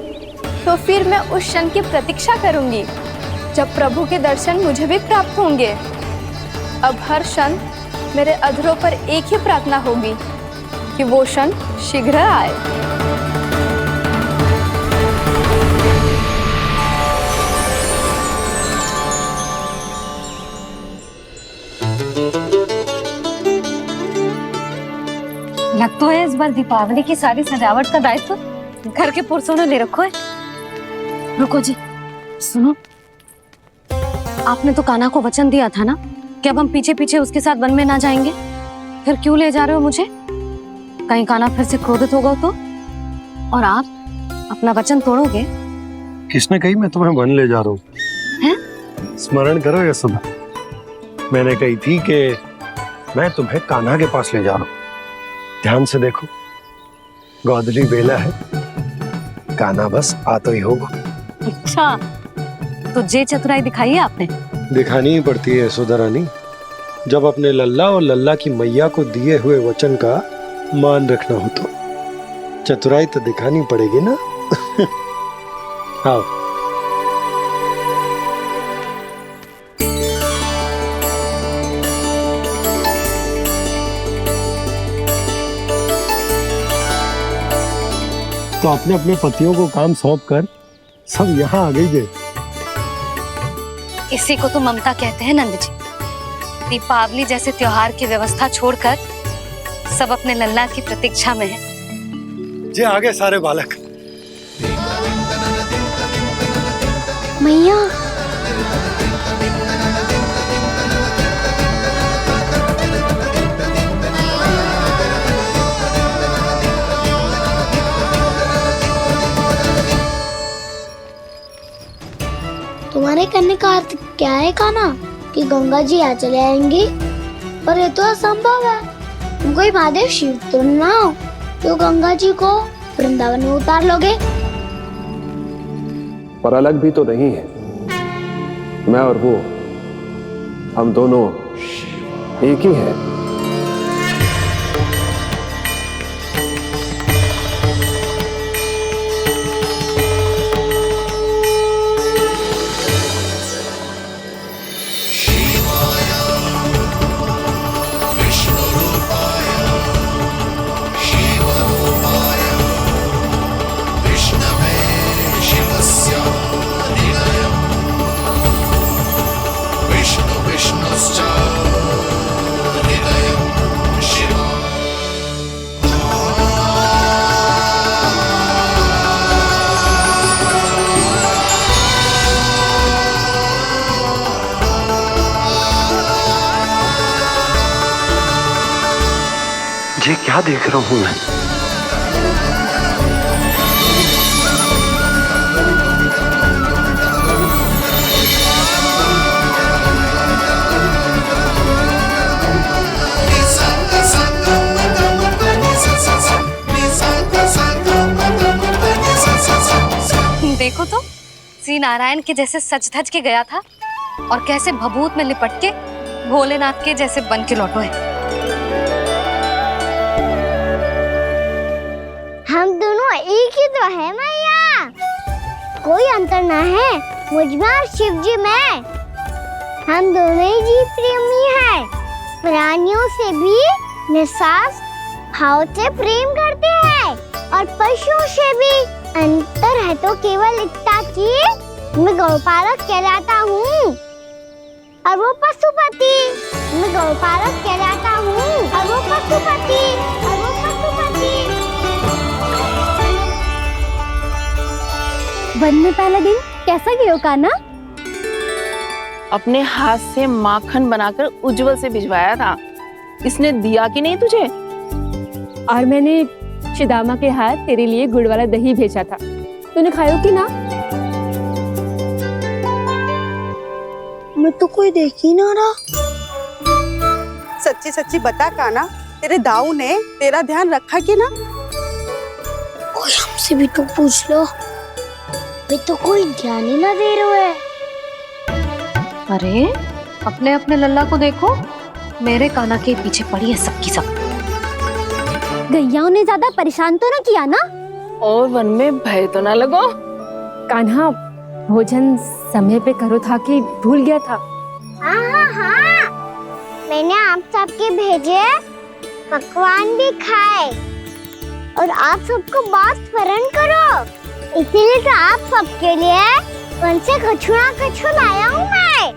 तो फिर मैं उस क्षण की प्रतीक्षा करूंगी जब प्रभु के दर्शन मुझे भी प्राप्त होंगे। अब हर क्षण मेरे अधरों पर एक ही प्रार्थना होगी कि वो क्षण शीघ्र आए। लग तो है इस बार दीपावली की सारी सजावट का दायित्व घर के पुरुषों ने ले रखो है। रुको जी, सुनो, आपने तो कान्हा को वचन दिया था ना कि अब हम पीछे पीछे उसके साथ वन में ना जाएंगे। फिर क्यों ले जा रहे हो मुझे? कहीं कान्हा फिर से क्रोधित होगा तो? और आप अपना वचन तोड़ोगे? किसने कही मैं तुम्हें वन ले जा रहा हूँ? स्मरण करो यशोदा, मैंने कही थी कि मैं तुम्हें कान्हा के पास ले जा रहा हूँ। ध्यान से देखो, गोधली बेला है, कान्हा बस आ तो ही होगा। अच्छा, तो जे चतुराई दिखाई है आपने? दिखानी ही पड़ती है यशोदा रानी, जब अपने लल्ला और लल्ला की मैया को दिए हुए वचन का मान रखना हो तो चतुराई तो दिखानी पड़ेगी ना। आओ। तो अपने अपने पतियों को काम सौंप कर सब यहाँ आ गई है। इसी को तो ममता कहते हैं नंद जी। दीपावली जैसे त्योहार की व्यवस्था छोड़कर सब अपने लल्ला की प्रतीक्षा में हैं। जे आगे सारे बालक। मैया, तुम्हारे कहने का अर्थ क्या है कान्हा? कि गंगा जी यहाँ चले आएंगी? पर ये तो असंभव है। तुम कोई महादेव शिव तो ना हो तो गंगा जी को वृंदावन में उतार लोगे? और अलग भी तो नहीं है। मैं और वो, हम दोनों एक ही हैं। ये क्या देख रहा हूं मैं? देखो तो श्री नारायण के जैसे सच धज के गया था और कैसे भभूत में लिपट के भोलेनाथ के जैसे बन के लौटो है। हम दोनों एक ही तो है मैया, कोई अंतर ना है मुझ में और शिव जी में। हम दोनों ही जीव प्रेमी हैं, प्राणियों से भी निस्वार्थ भाव से प्रेम करते हैं और पशुओं से भी। अंतर है तो केवल इतना कि मैं गौपालक कहलाता हूँ और वो पशुपति। मैं गौपालक कहलाता हूँ और वो पशुपति, और वो पशुपति। वन में पहला दिन कैसा गया कान्हा? अपने हाथ से माखन बनाकर उज्जवल से भिजवाया था। इसने दिया कि नहीं तुझे? और मैंने शिदामा के हाथ तेरे लिए गुड़ वाला दही भेजा था, तूने खाया कि ना? मैं तो कोई देख ही ना रहा। सच्ची सच्ची बता कान्हा, तेरे दाऊ ने तेरा ध्यान रखा कि ना? कोई हमसे भी तो पूछ लो, वे तो कोई ध्यान ही ना दे रहे हैं। अरे अपने अपने लल्ला को देखो, मेरे कान्हा के पीछे पड़ी है सबकी सब। गैयाओं ने ज्यादा परेशान तो ना किया ना? और वन में भय तो ना लगो? कान्हा भोजन समय पे करो था कि भूल गया था? हाँ, मैंने आप सबके भेजे पकवान भी खाए और आप सबको बात स्मरण करो, इसीलिए तो आप सबके लिए वन से कछु ना कछु लाया हूँ मैं।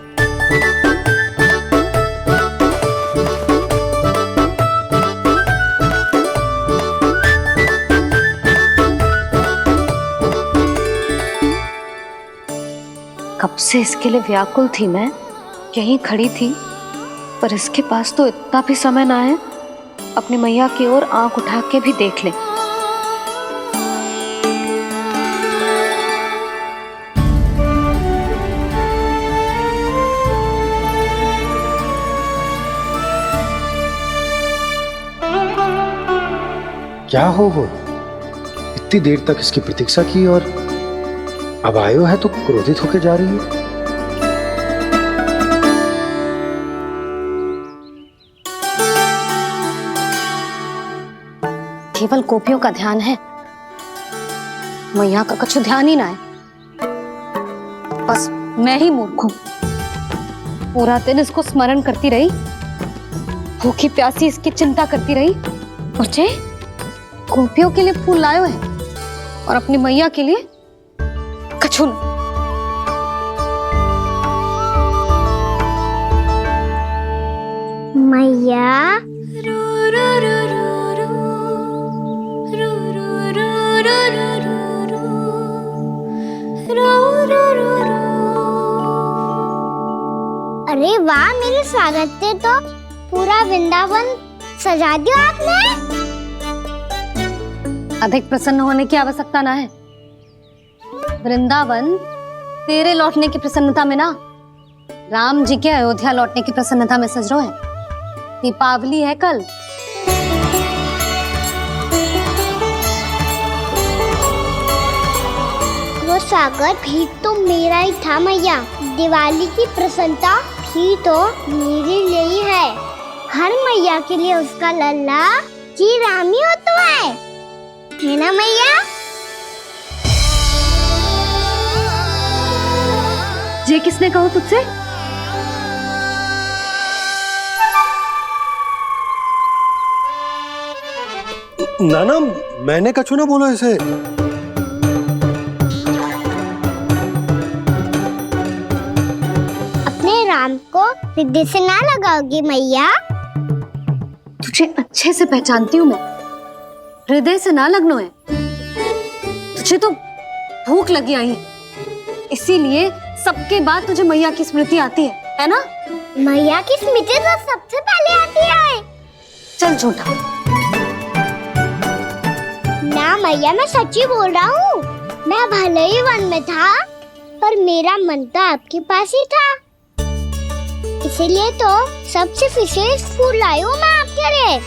कब से इसके लिए व्याकुल थी मैं, यहीं खड़ी थी, पर इसके पास तो इतना भी समय ना है अपनी मैया की ओर आंख उठा के भी देख ले। क्या हो वो? इतनी देर तक इसकी प्रतीक्षा की और अब आयो है तो क्रोधित होकर जा रही है। केवल गोपियों का ध्यान है, मैया का कछु ध्यान ही ना है। बस मैं ही मूर्ख हूं, पूरा दिन इसको स्मरण करती रही, भूखी प्यासी इसकी चिंता करती रही, और जे गोपियों के लिए फूल लायो है और अपनी मैया के लिए कछु न। मैया अरे वाह, मेरे स्वागत से तो पूरा वृंदावन सजा दिया आपने। अधिक प्रसन्न होने की आवश्यकता ना है। वृंदावन तेरे लौटने की प्रसन्नता में ना, राम जी के अयोध्या लौटने की प्रसन्नता में सज रहे हैं। दीपावली है कल। वो स्वागत भी तो मेरा ही था मैया। दिवाली की प्रसन्नता भी तो मेरे लिए ही है। हर मैया के लिए उसका लल्ला जी रामी होता है ना मैया? ये किसने कहा तुझसे? नाना, मैंने कछु ना बोला इसे। अपने राम को हृदय से ना लगाओगी मैया? तुझे अच्छे से पहचानती हूँ मैं, हृदय से ना लगनो है। तुझे तो भूख लगी आई है, इसीलिए सबके बाद तुझे मैया की स्मृति आती है ना? मैया की स्मृति तो सबसे पहले आती है। चल झूठा। ना मैया, मैं सच्ची बोल रहा हूँ। मैं भले ही वन में था, पर मेरा मन तो आपके पास ही था। इसीलिए तो सबसे विशेष फूल लाई हूँ मैं आपके लिए।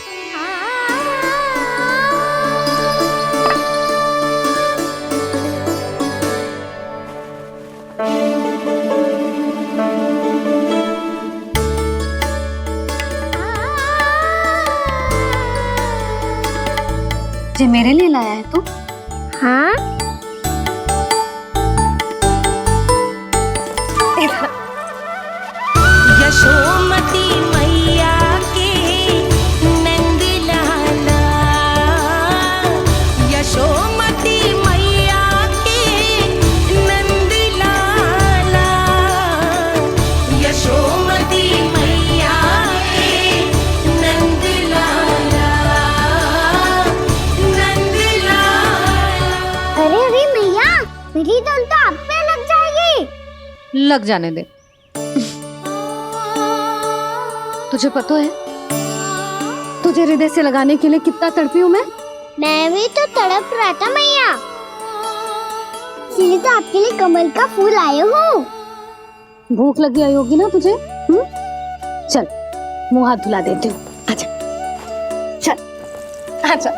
ये मेरे लिए लाया है तू? हाँ। यशोमती मैया के नंद लाला, यशोमती मैया के नंद लाला, यशोमती मैया के नंद लाला, नंद लाला। अरे अरे मैया, मेरी धुन तो आप पे लग जाएगी। लग जाने दे। तुझे पता है तुझे हृदय से लगाने के लिए कितना तड़पी हूँ मैं? मैं भी तो तड़प रहा था मैया, इसलिए तो आपके लिए कमल का फूल आए हूँ। भूख लगी आई होगी ना तुझे? चल मुंह हाथ धुला देती हूँ। आजा, चल आजा।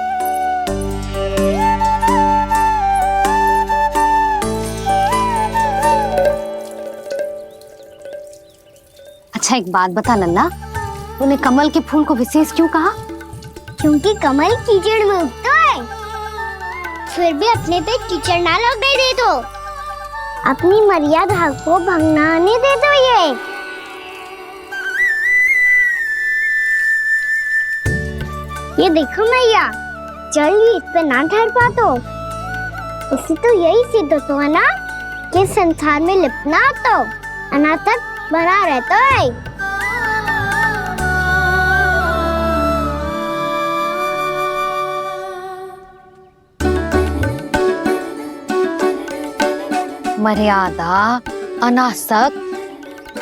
अच्छा एक बात बता लल्ला, तूने कमल के फूल को विशेष क्यों कहा? क्योंकि कमल कीचड़ में उगता है, फिर भी अपने पे कीचड़ ना लगने दे दो। अपनी मर्यादा को भंग ना आने दे दो। ये देखो मैया, जल ही इस पे ना ठहर पा तो इससे तो यही सिद्ध होता है ना कि संसार में लिपना तो अनाथक बना रहता है। मर्यादा, अनासक,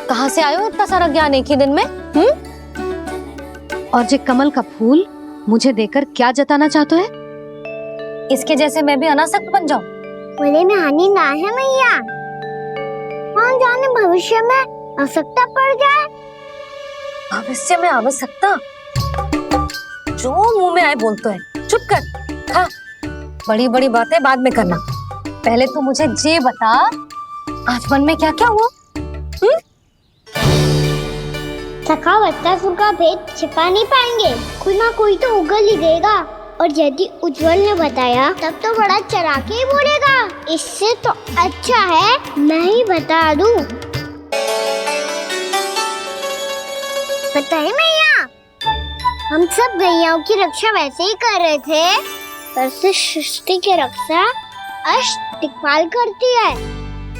कहाँ से आयो इतना सारा ज्ञान एक ही दिन में? और ये कमल का फूल मुझे देकर क्या जताना चाहते है? इसके जैसे मैं भी अनासक्त बन जाऊं? बोले में हानि ना है मैया, कौन जाने भविष्य में आवश्यकता पड़ जाए। भविष्य में आवश्यकता? जो मुंह में आए बोलते हैं, चुप कर। हाँ, बड़ी बड़ी बातें बाद में करना, पहले तू मुझे ये बता आज मन में क्या क्या हुआ? सखा बत्तासुर का भेद छिपा नहीं पाएंगे, कोई ना कोई तो उगल ही देगा। और यदि उज्जवल ने बताया तब तो बड़ा चला के ही बोलेगा। इससे तो अच्छा है मैं ही बता दूं। बताइए मैया, हम सब गैयाओं की रक्षा वैसे ही कर रहे थे, पर से सृष्टि की रक्षा अष्ट दिक्पाल करती है।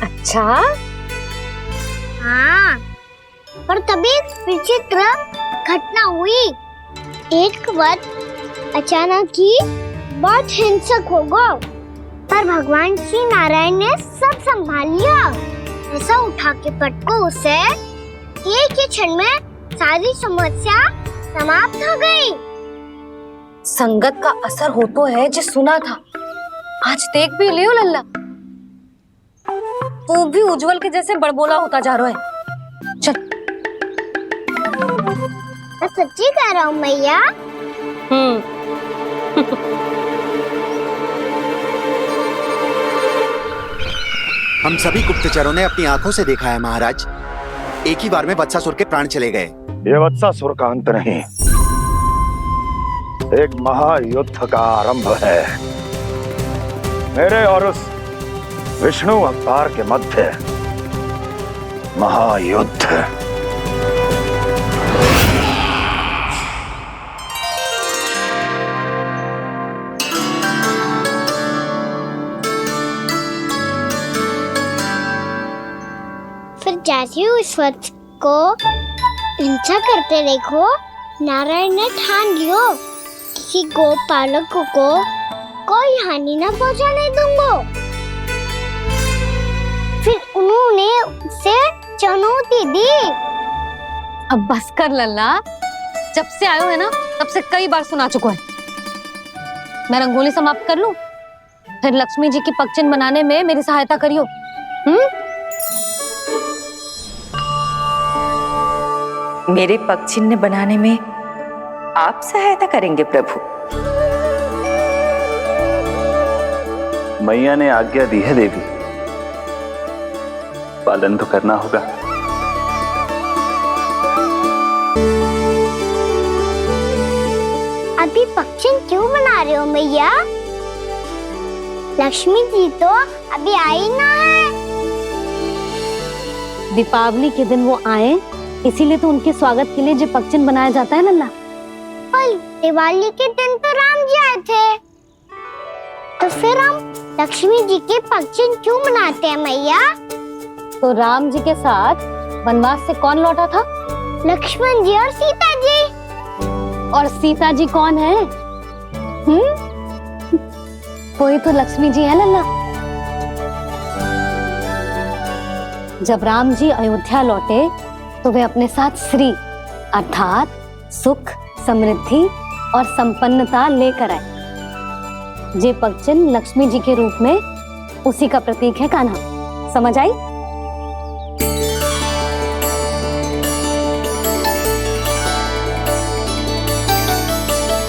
अच्छा? हाँ, पर तभी विचित्र घटना हुई। एक वक्त अचानक ही बहुत हिंसक हो गया, पर भगवान श्री नारायण ने सब संभाल लिया। ऐसा उठा के पटको उसे, एक ही क्षण में सारी समस्या समाप्त हो गई। संगत का असर हो तो है जो सुना था, आज देख भी लियो लल्ला, तू भी उज्जवल के जैसे बड़बोला होता जा रहा है। चल। मैं सच्ची कह रहा हूँ मैया। हम सभी गुप्तचरों ने अपनी आंखों से देखा है महाराज। एक ही बार में वत्सासुर के प्राण चले गए। ये वत्सासुर का अंत नहीं, एक महायुद्ध का आरंभ है। मेरे और उस विष्णु अवतार के मध्य महायुद्ध। फिर जाती हूँ इस वक्त को हिंसा करते देखो। नारायण ने ठान लियो किसी गोपालक को कोई हानि न पहुंचाने दूंगा। फिर उन्होंने उसे चुनौती दी। अब बस कर लल्ला, जब से आयो है ना तब से कई बार सुना चुका है। मैं रंगोली समाप्त कर लूं, फिर लक्ष्मी जी की पगचिन बनाने में मेरी सहायता करियो। मेरे पगचिन्ह बनाने में आप सहायता करेंगे प्रभु? मैया ने आज्ञा दी है देवी, पालन तो करना होगा। अभी पगचिन क्यों बना रहे हो मैया? लक्ष्मी जी तो अभी आई ना है। दीपावली के दिन वो आए, इसीलिए तो उनके स्वागत के लिए जो पगचिन बनाया जाता है लल्ला। पर दिवाली के दिन तो राम जी आए थे, तो फिर हम लक्ष्मी जी के पगचिन क्यों बनाते हैं मैया? तो राम जी के साथ वनवास से कौन लौटा था? लक्ष्मण जी और सीता जी। और सीता जी कौन है? वही तो लक्ष्मी जी है लल्ला। जब राम जी अयोध्या लौटे तो वे अपने साथ श्री अर्थात सुख, समृद्धि और संपन्नता लेकर आए। जे पगचिन लक्ष्मी जी के रूप में उसी का प्रतीक है कान्हा। समझ आई?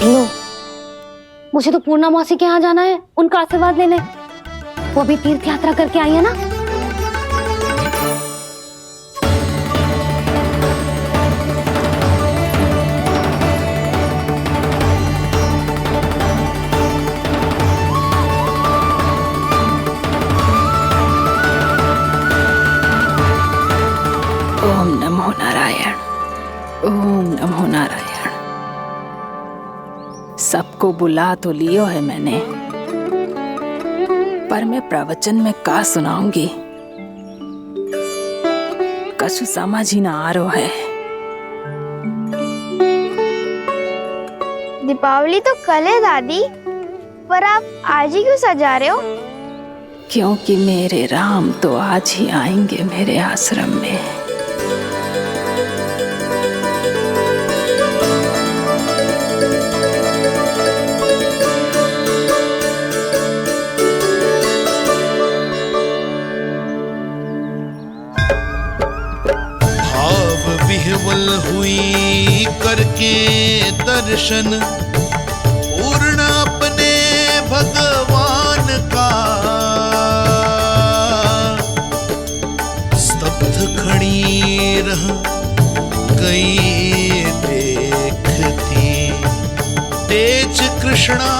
लो, मुझे तो पूर्णा मौसी के यहाँ जाना है, उनका आशीर्वाद लेने। वो भी तीर्थ यात्रा करके आई है ना। ओम नमो नारायण, ओम नमो नारायण। सबको बुला तो लियो है मैंने, पर मैं प्रवचन में का सुनाऊंगी, कछु समझ ही ना आ रहा है। दीपावली तो कल है दादी, पर आप आज ही क्यों सजा रहे हो? क्योंकि मेरे राम तो आज ही आएंगे मेरे आश्रम में। विह्वल हुई करके दर्शन पूर्ण अपने भगवान का, स्तब्ध खड़ी रह गई देखती तेज कृष्णा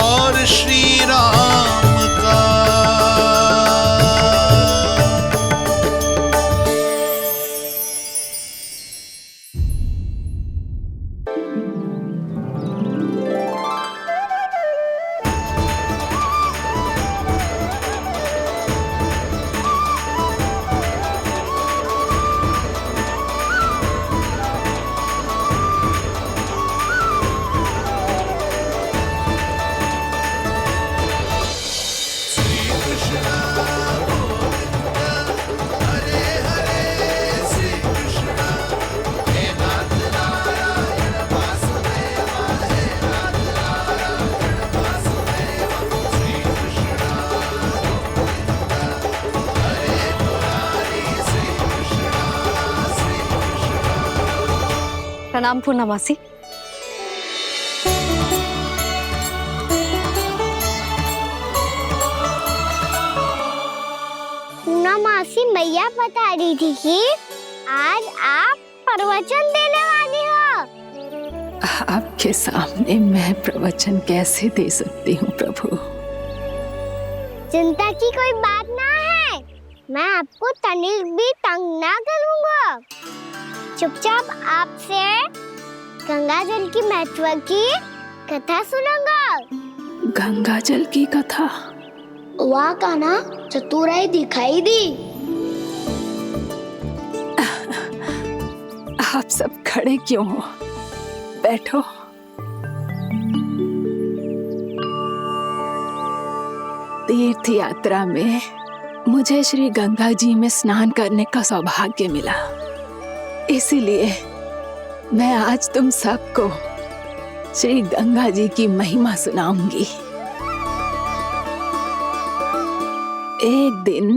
और श्री राम का। प्रणाम पूर्णा मौसी। मैया बता रही थी कि आज आप प्रवचन देने वाली हो। आपके सामने मैं प्रवचन कैसे दे सकती हूँ प्रभु? चिंता की कोई बात ना है, मैं आपको तनिक भी तंग ना करूँगा। चुपचाप आपसे गंगा जल की महत्व की कथा सुनूंगा। गंगा जल की कथा? वाह कान्हा, चतुराई दिखाई दी। आप सब खड़े क्यों हो? बैठो। तीर्थ यात्रा में मुझे श्री गंगा जी में स्नान करने का सौभाग्य मिला, इसीलिए मैं आज तुम सबको श्री गंगा जी की महिमा सुनाऊंगी। एक दिन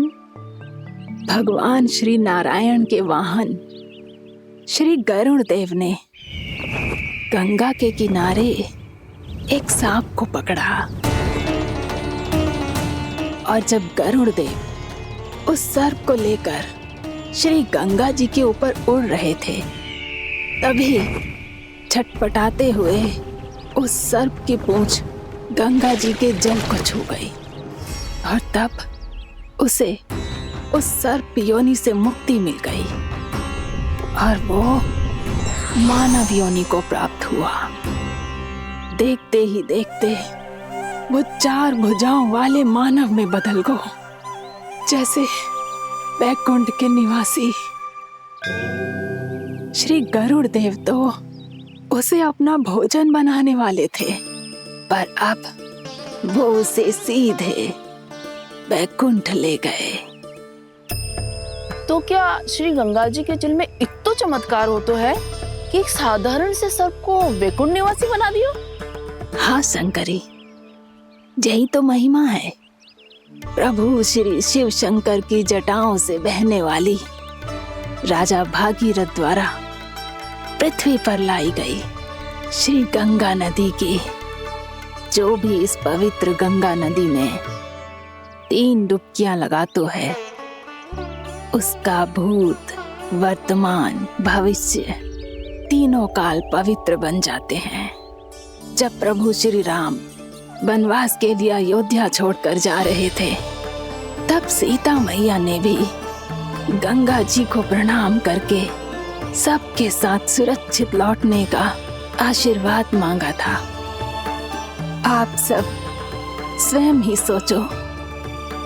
भगवान श्री नारायण के वाहन श्री गरुड़ देव ने गंगा के किनारे एक सांप को पकड़ा और जब गरुड़ देव उस सर्प को लेकर श्री गंगा जी के ऊपर उड़ रहे थे, तभी छटपटाते हुए उस सर्प की पूंछ गंगा जी के जल को छू गई और तब उसे उस सर्प योनि से मुक्ति मिल गई और वो मानव योनि को प्राप्त हुआ। देखते ही देखते वो 4 भुजाओं वाले मानव में बदल गो, जैसे बैकुंठ के निवासी। श्री गरुड़ देव तो उसे अपना भोजन बनाने वाले थे, पर अब वो उसे सीधे बैकुंठ ले गए। तो क्या श्री गंगा जी के जल में इतना चमत्कार हो तो है कि एक साधारण से सर्प को वैकुंठ निवासी बना दियो? हाँ शंकरी, यही तो महिमा है। प्रभु श्री शिव शंकर की जटाओं से बहने वाली राजा भागीरथ द्वारा पृथ्वी पर लाई गई श्री गंगा नदी की, जो भी इस पवित्र गंगा नदी में 3 डुबकियां लगातो है, उसका भूत, वर्तमान, भविष्य तीनों काल पवित्र बन जाते हैं। जब प्रभु श्री राम वनवास के लिए अयोध्या छोड़कर जा रहे थे, तब सीता मैया ने भी गंगा जी को प्रणाम करके सबके साथ सुरक्षित लौटने का आशीर्वाद मांगा था। आप सब स्वयं ही सोचो,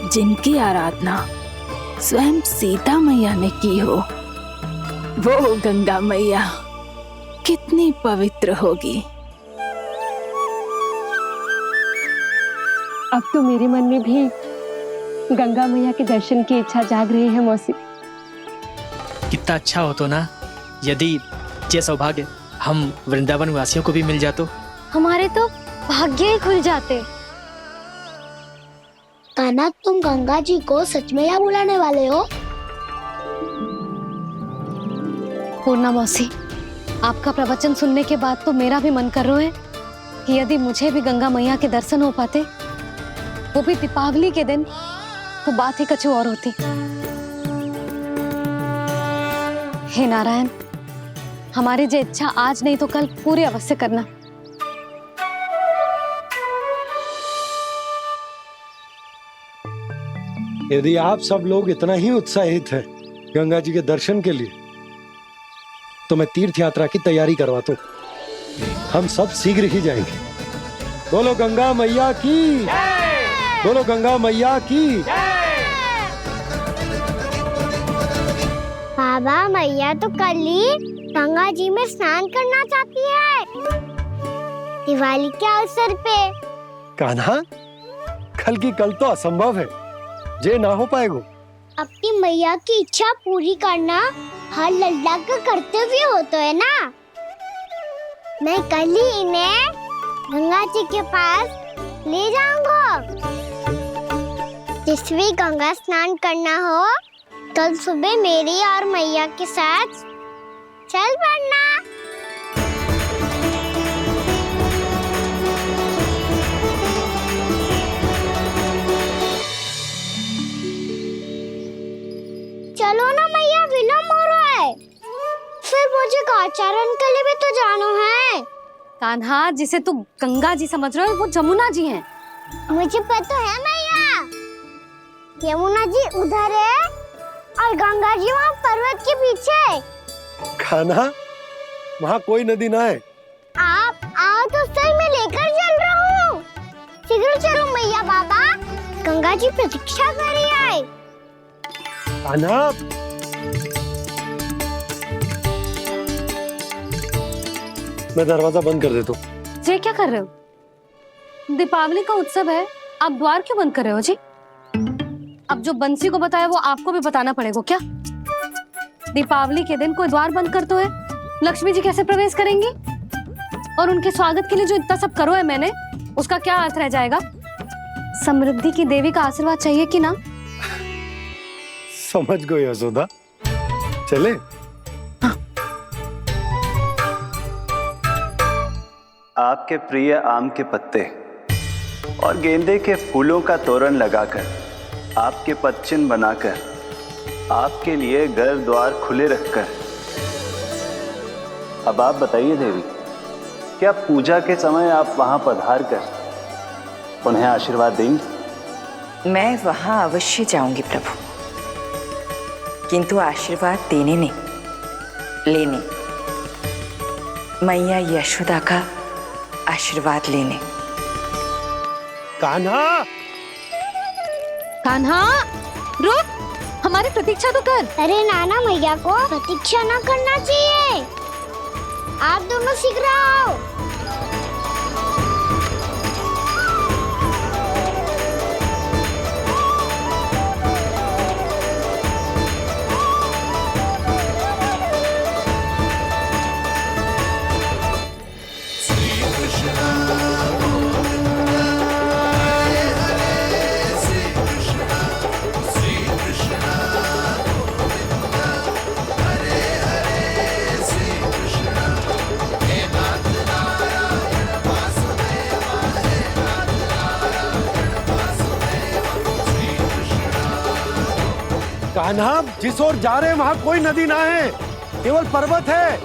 जिनकी आराधना स्वयं सीता मैया ने की हो, वो गंगा मैया कितनी पवित्र होगी। अब तो मेरे मन में भी गंगा मैया के दर्शन की इच्छा जाग रही है मौसी। कितना अच्छा हो तो ना यदि ये सौभाग्य हम वृंदावन वासियों को भी मिल जातो। हमारे तो भाग्य ही खुल जाते। कान्हा, तुम गंगा जी को सच में यहाँ बुलाने वाले हो? पूर्णा मौसी, आपका प्रवचन सुनने के बाद तो मेरा भी मन कर रहा है कि यदि मुझे भी गंगा मैया के दर्शन हो पाते, वो भी दीपावली के दिन, तो बात ही कुछ और होती। हे नारायण, हमारी जो इच्छा आज नहीं तो कल पूरी अवश्य करना। यदि आप सब लोग इतना ही उत्साहित हैं गंगा जी के दर्शन के लिए, तो मैं तीर्थ यात्रा की तैयारी करवाता हूँ। हम सब शीघ्र ही जाएंगे। बोलो गंगा मैया की, बोलो गंगा मैया की। बाबा, मैया तो कल ही गंगा जी में स्नान करना चाहती है, दिवाली के अवसर पे। कान्हा, कल की कल तो असंभव है, जे ना हो पाएगा। अपनी मैया की इच्छा पूरी करना हर लल्ला का कर्तव्य होता है ना। मैं कल ही इन्हें गंगा जी के पास ले जाऊंगा। जिस भी गंगा स्नान करना हो, कल सुबह मेरी और मैया के साथ चल पड़ना। चलो ना मैया, विलम्ब हो रहा है। फिर मुझे काचारण के लिए भी तो जाना है। कान्हा, जिसे तू गंगा जी समझ रहे हो वो जमुना जी हैं। मुझे पता है मैया, यमुना जी उधर है और गंगा जी वहाँ पर्वत के पीछे। कान्हा, वहाँ कोई नदी ना है। आप आओ तो सही, मैं लेकर चल रहा हूँ। शीघ्र चलो मैया बाबा, गंगा जी प्रतीक्षा कर रही है। कान्हा, मैं दरवाजा बंद कर देता हूँ। ये क्या कर रहे हो? दीपावली का उत्सव है, आप द्वार क्यों बंद कर रहे हो जी? अब जो बंसी को बताया वो आपको भी बताना पड़ेगा क्या? दीपावली के दिन कोई द्वार बंद कर तो है, लक्ष्मी जी कैसे प्रवेश करेंगी? और उनके स्वागत के लिए जो इतना सब करो है मैंने, उसका क्या अर्थ रह जाएगा? समृद्धि की देवी का आशीर्वाद चाहिए कि ना? समझ गई यशोदा, चले। आपके प्रिय आम के पत्ते और गेंदे के फूलों का तोरण लगाकर, आपके पदचिन्ह बनाकर, आपके लिए घर द्वार खुले रखकर, अब आप बताइए देवी, क्या पूजा के समय आप वहां पधार कर उन्हें आशीर्वाद देंगी? मैं वहां अवश्य जाऊंगी प्रभु, किंतु आशीर्वाद देने नहीं, लेने, मैया यशोदा का आशीर्वाद लेने। कान्हा, कान्हा, रुक, हमारी प्रतीक्षा तो कर। अरे नाना, मैया को प्रतीक्षा ना करना चाहिए। आप दोनों शीघ्र आओ। कान्हा, जिस ओर जा रहे हैं वहाँ कोई नदी ना है, केवल पर्वत है।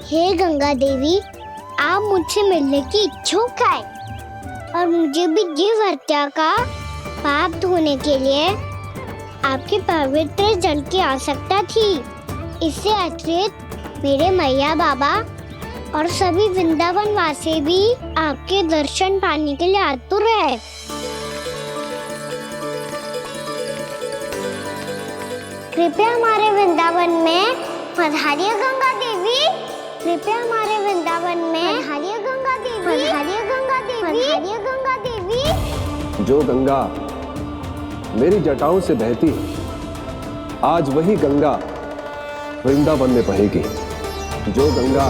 हे गंगा देवी, आप मुझसे मिलने की इच्छुक है और मुझे भी जीव हत्या का पाप धोने के लिए आपके पवित्र जल की आवश्यकता थी। इससे अतिरिक्त मेरे मैया बाबा और सभी वृंदावन वासी भी आपके दर्शन पाने के लिए आतुर है। कृपया हमारे वृंदावन में पधारिए गंगा देवी। कृपया हमारे वृंदावन में पधारिए गंगा देवी। पधारिए गंगा देवी। पधारिए गंगा देवी। जो गंगा मेरी जटाओं से बहती है, आज वही गंगा वृंदावन में बहेगी। जो गंगा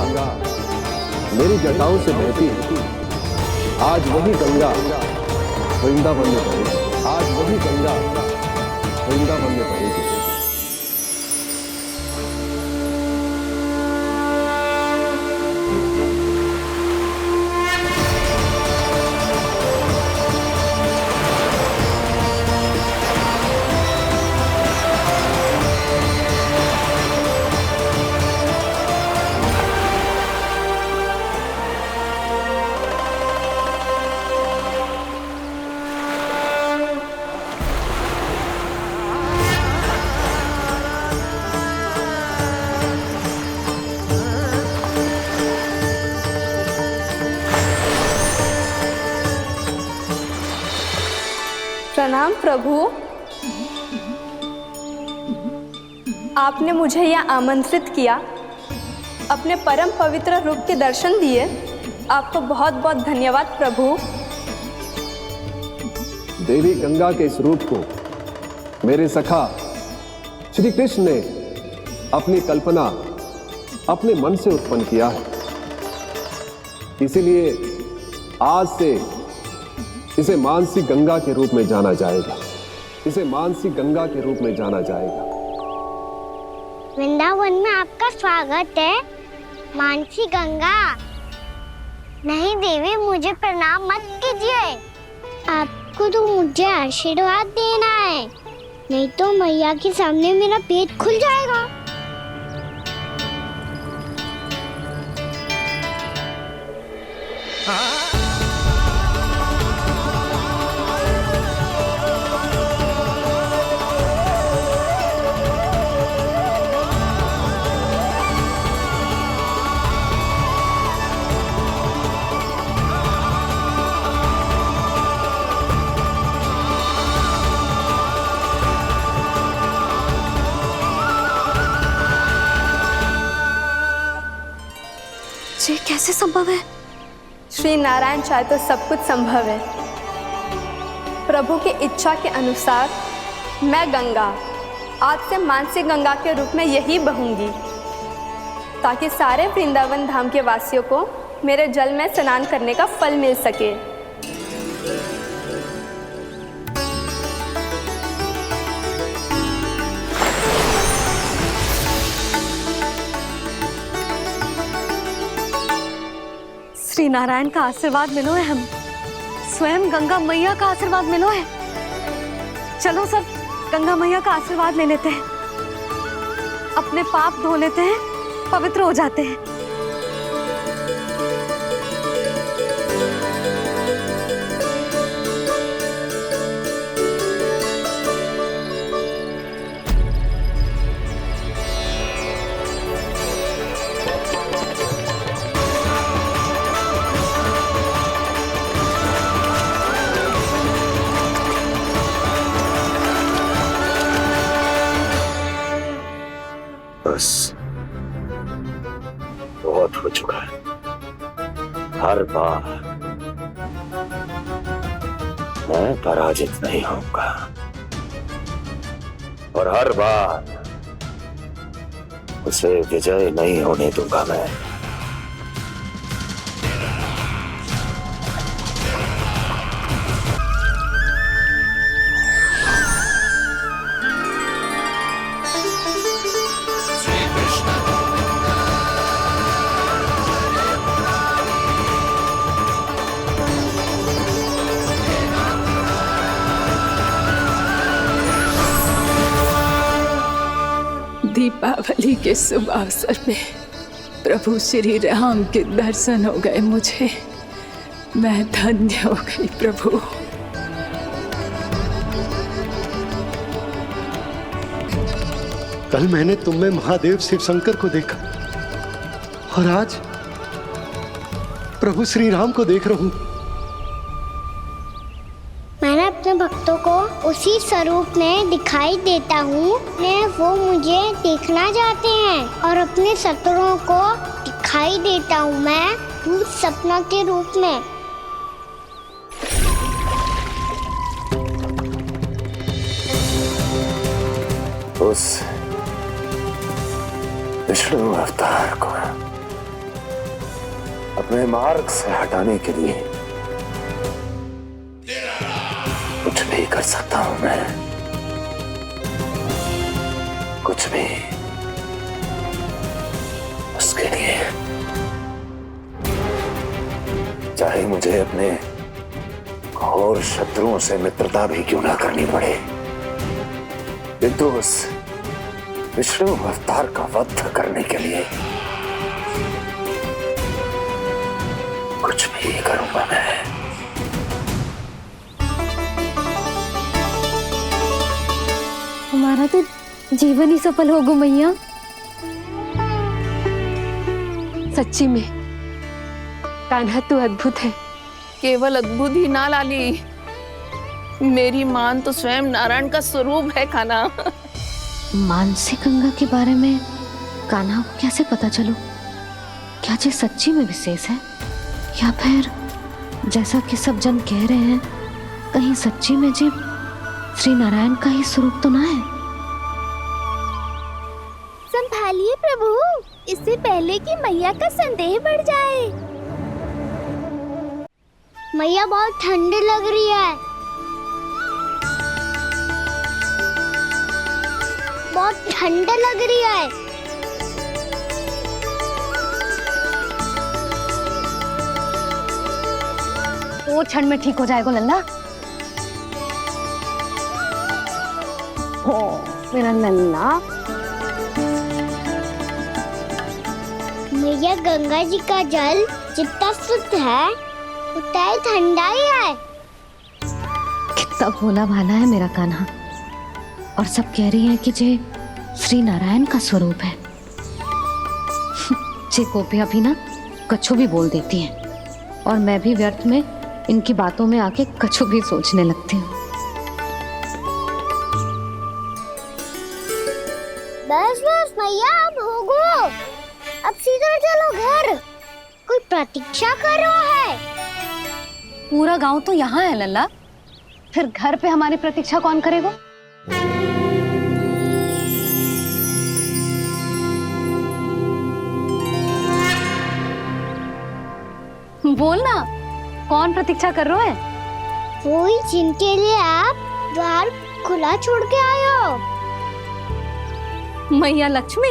मेरी जटाओं से बहती है, आज वही गंगा वृंदावन में बहेगी। आज वही गंगा वृंदावन में बहेगी। प्रणाम प्रभु, आपने मुझे यहाँ आमंत्रित किया, अपने परम पवित्र रूप के दर्शन दिए। आपको बहुत बहुत धन्यवाद प्रभु। देवी गंगा के इस रूप को मेरे सखा श्री कृष्ण ने अपनी कल्पना अपने मन से उत्पन्न किया है। इसीलिए आज से इसे मानसी गंगा के रूप में जाना जाएगा। इसे मानसी गंगा के रूप में जाना जाएगा। वृंदावन में आपका स्वागत है मानसी गंगा। नहीं देवी, मुझे प्रणाम मत कीजिए। आपको तो मुझे आशीर्वाद देना है, नहीं तो मैया के सामने मेरा पेट खुल जाएगा। ये कैसे संभव है? श्री नारायण चाहे तो सब कुछ संभव है। प्रभु की इच्छा के अनुसार मैं गंगा आज से मानसी गंगा के रूप में यही बहूंगी, ताकि सारे वृंदावन धाम के वासियों को मेरे जल में स्नान करने का फल मिल सके। श्री नारायण का आशीर्वाद मिलो है, हम स्वयं गंगा मैया का आशीर्वाद मिलो है। चलो सब गंगा मैया का आशीर्वाद ले लेते हैं, अपने पाप धो लेते हैं, पवित्र हो जाते हैं। बस बहुत हो चुका है। हर बार मैं पराजित नहीं होऊंगा और हर बार उसे विजय नहीं होने दूंगा मैं। दीपावली के शुभ अवसर में प्रभु श्री राम के दर्शन हो गए मुझे। मैं धन्य हो गई प्रभु। कल मैंने तुम में महादेव शिव शंकर को देखा और आज प्रभु श्री राम को देख रहा हूं। मैंने अपने भक्तों को उसी स्वरूप में दिखाई देता हूँ, वो मुझे देखना चाहते हैं और अपने शत्रुओं को दिखाई देता हूँ मैं भूत सपना के रूप में। उस विष्णु अवतार को अपने मार्ग से हटाने के लिए कुछ भी कर सकता हूं मैं, कुछ भी। उसके लिए चाहे मुझे अपने घोर शत्रुओं से मित्रता भी क्यों ना करनी पड़े, किंतु उस विष्णु अवतार का वध करने के लिए कुछ भी करूंगा मैं। हमारा तो जीवन ही सफल होगा मैया। सच्ची में कान्हा तू अद्भुत है। केवल अद्भुत ही ना लाली, मेरी मान तो स्वयं नारायण का स्वरूप है कान्हा। मानसी गंगा के बारे में कान्हा को कैसे पता चलू? क्या ये सच्ची में विशेष है या फिर जैसा कि सब जन कह रहे हैं कहीं सच्ची में जी श्री नारायण का ही स्वरूप तो ना है? संभालिए प्रभु, इससे पहले कि मैया का संदेह बढ़ जाए। मैया बहुत ठंडी लग रही है। बहुत ठंड लग रही है। वो क्षण में ठीक हो जाएगा लल्ला। ओ मेरा लल्ला। मैया गंगा जी का जल जितना शुद्ध है उतना ही ठंडा ही है। कितना भोला भाला है मेरा कान्हा। और सब कह रही हैं कि जे श्री नारायण का स्वरूप है। जे गोपियां भी ना कछु भी बोल देती हैं और मैं भी व्यर्थ में इनकी बातों में आके कछु भी सोचने लगती हूँ। बस बस मैया अब हो गो। अब सीधा चलो घर। कोई प्रतीक्षा कर रहा है। पूरा गांव तो यहाँ है लल्ला, फिर घर पे हमारी प्रतीक्षा कौन करेगा? बोल ना, कौन प्रतीक्षा कर रहे हैं? कोई जिनके लिए आप द्वार खुला छोड़ के आए हो। मैया लक्ष्मी।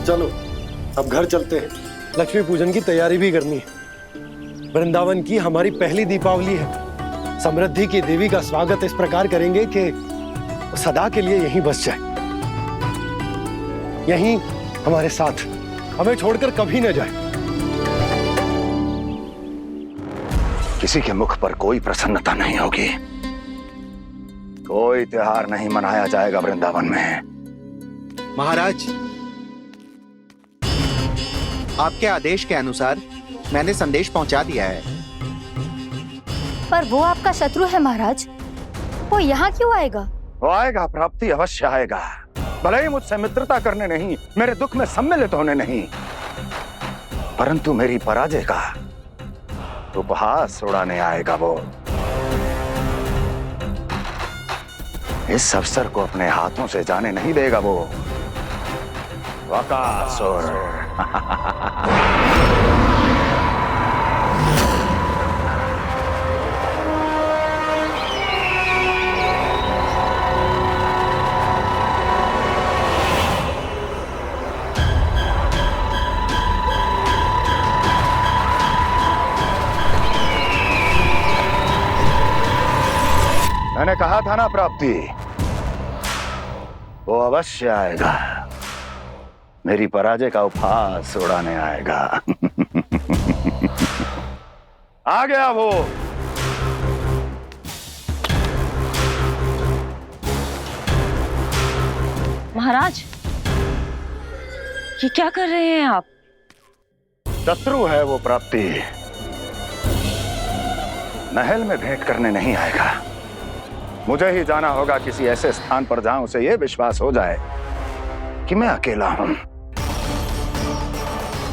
चलो अब घर चलते हैं। लक्ष्मी पूजन की तैयारी भी करनी है। वृंदावन की हमारी पहली दीपावली है। समृद्धि की देवी का स्वागत इस प्रकार करेंगे कि सदा के लिए यहीं बस जाए, यहीं हमारे साथ, हमें छोड़कर कभी न जाए। किसी के मुख पर कोई प्रसन्नता नहीं होगी। कोई त्योहार नहीं मनाया जाएगा वृंदावन में। महाराज, आपके आदेश के अनुसार मैंने संदेश पहुंचा दिया है। पर वो आपका शत्रु है महाराज, वो यहाँ क्यों आएगा? वो आएगा, प्राप्ति अवश्य आएगा। भले ही मुझसे मित्रता करने नहीं, मेरे दुख में सम्मिलित होने नहीं, परंतु मेरी पराजय का उपहास उड़ाने आएगा वो। इस अवसर को अपने हाथों से जाने नहीं देगा वो। वकासुर। मैंने कहा था ना प्राप्ति, वो अवश्य आएगा। मेरी पराजय का उपहास उड़ाने आएगा। आ गया वो। महाराज, ये क्या कर रहे हैं आप? शत्रु है वो प्राप्ति। महल में भेंट करने नहीं आएगा। मुझे ही जाना होगा किसी ऐसे स्थान पर जहां उसे यह विश्वास हो जाए कि मैं अकेला हूं।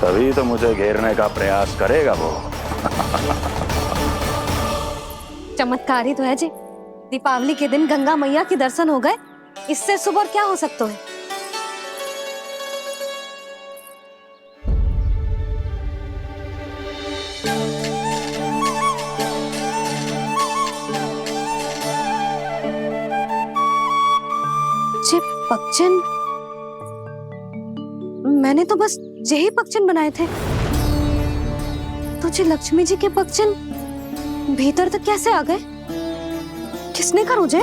तभी तो मुझे घेरने का प्रयास करेगा वो। चमत्कार ही तो है जी। दीपावली के दिन गंगा मैया के दर्शन हो गए, इससे शुभ और क्या हो सकता है? पक्षन, मैंने तो बस यही पक्षन बनाए थे। तुझे लक्ष्मी जी के पक्षन भीतर तक कैसे आ गए? किसने कहा मुझे?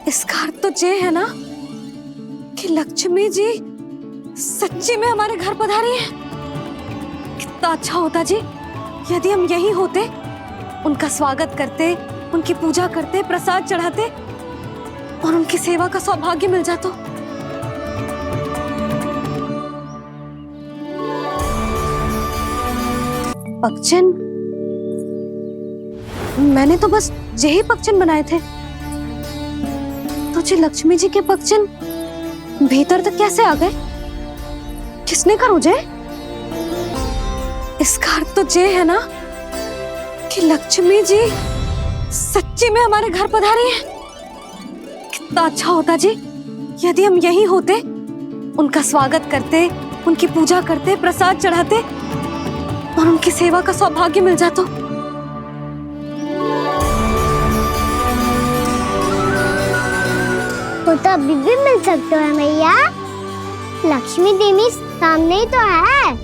इसका अर्थ तो ये है ना कि लक्ष्मी जी सच्ची में हमारे घर पधारी है। कितना अच्छा होता जी यदि हम यही होते, उनका स्वागत करते, उनकी पूजा करते, प्रसाद चढ़ाते और उनकी सेवा का सौभाग्य मिल जाता। पक्षन, मैंने तो बस यही पक्षन बनाए थे। तुझे लक्ष्मी जी के पक्षन भीतर तक कैसे आ गए? किसने कहा मुझे? इसका अर्थ तो ये है ना कि लक्ष्मी जी सच्ची में हमारे घर पधारी हैं। कितना अच्छा होता जी यदि हम यहीं होते, उनका स्वागत करते, उनकी पूजा करते, प्रसाद चढ़ाते और उनकी सेवा का सौभाग्य मिल जाता। वो तो अभी भी मिल सकते हैं मैया। लक्ष्मी देवी सामने ही तो है।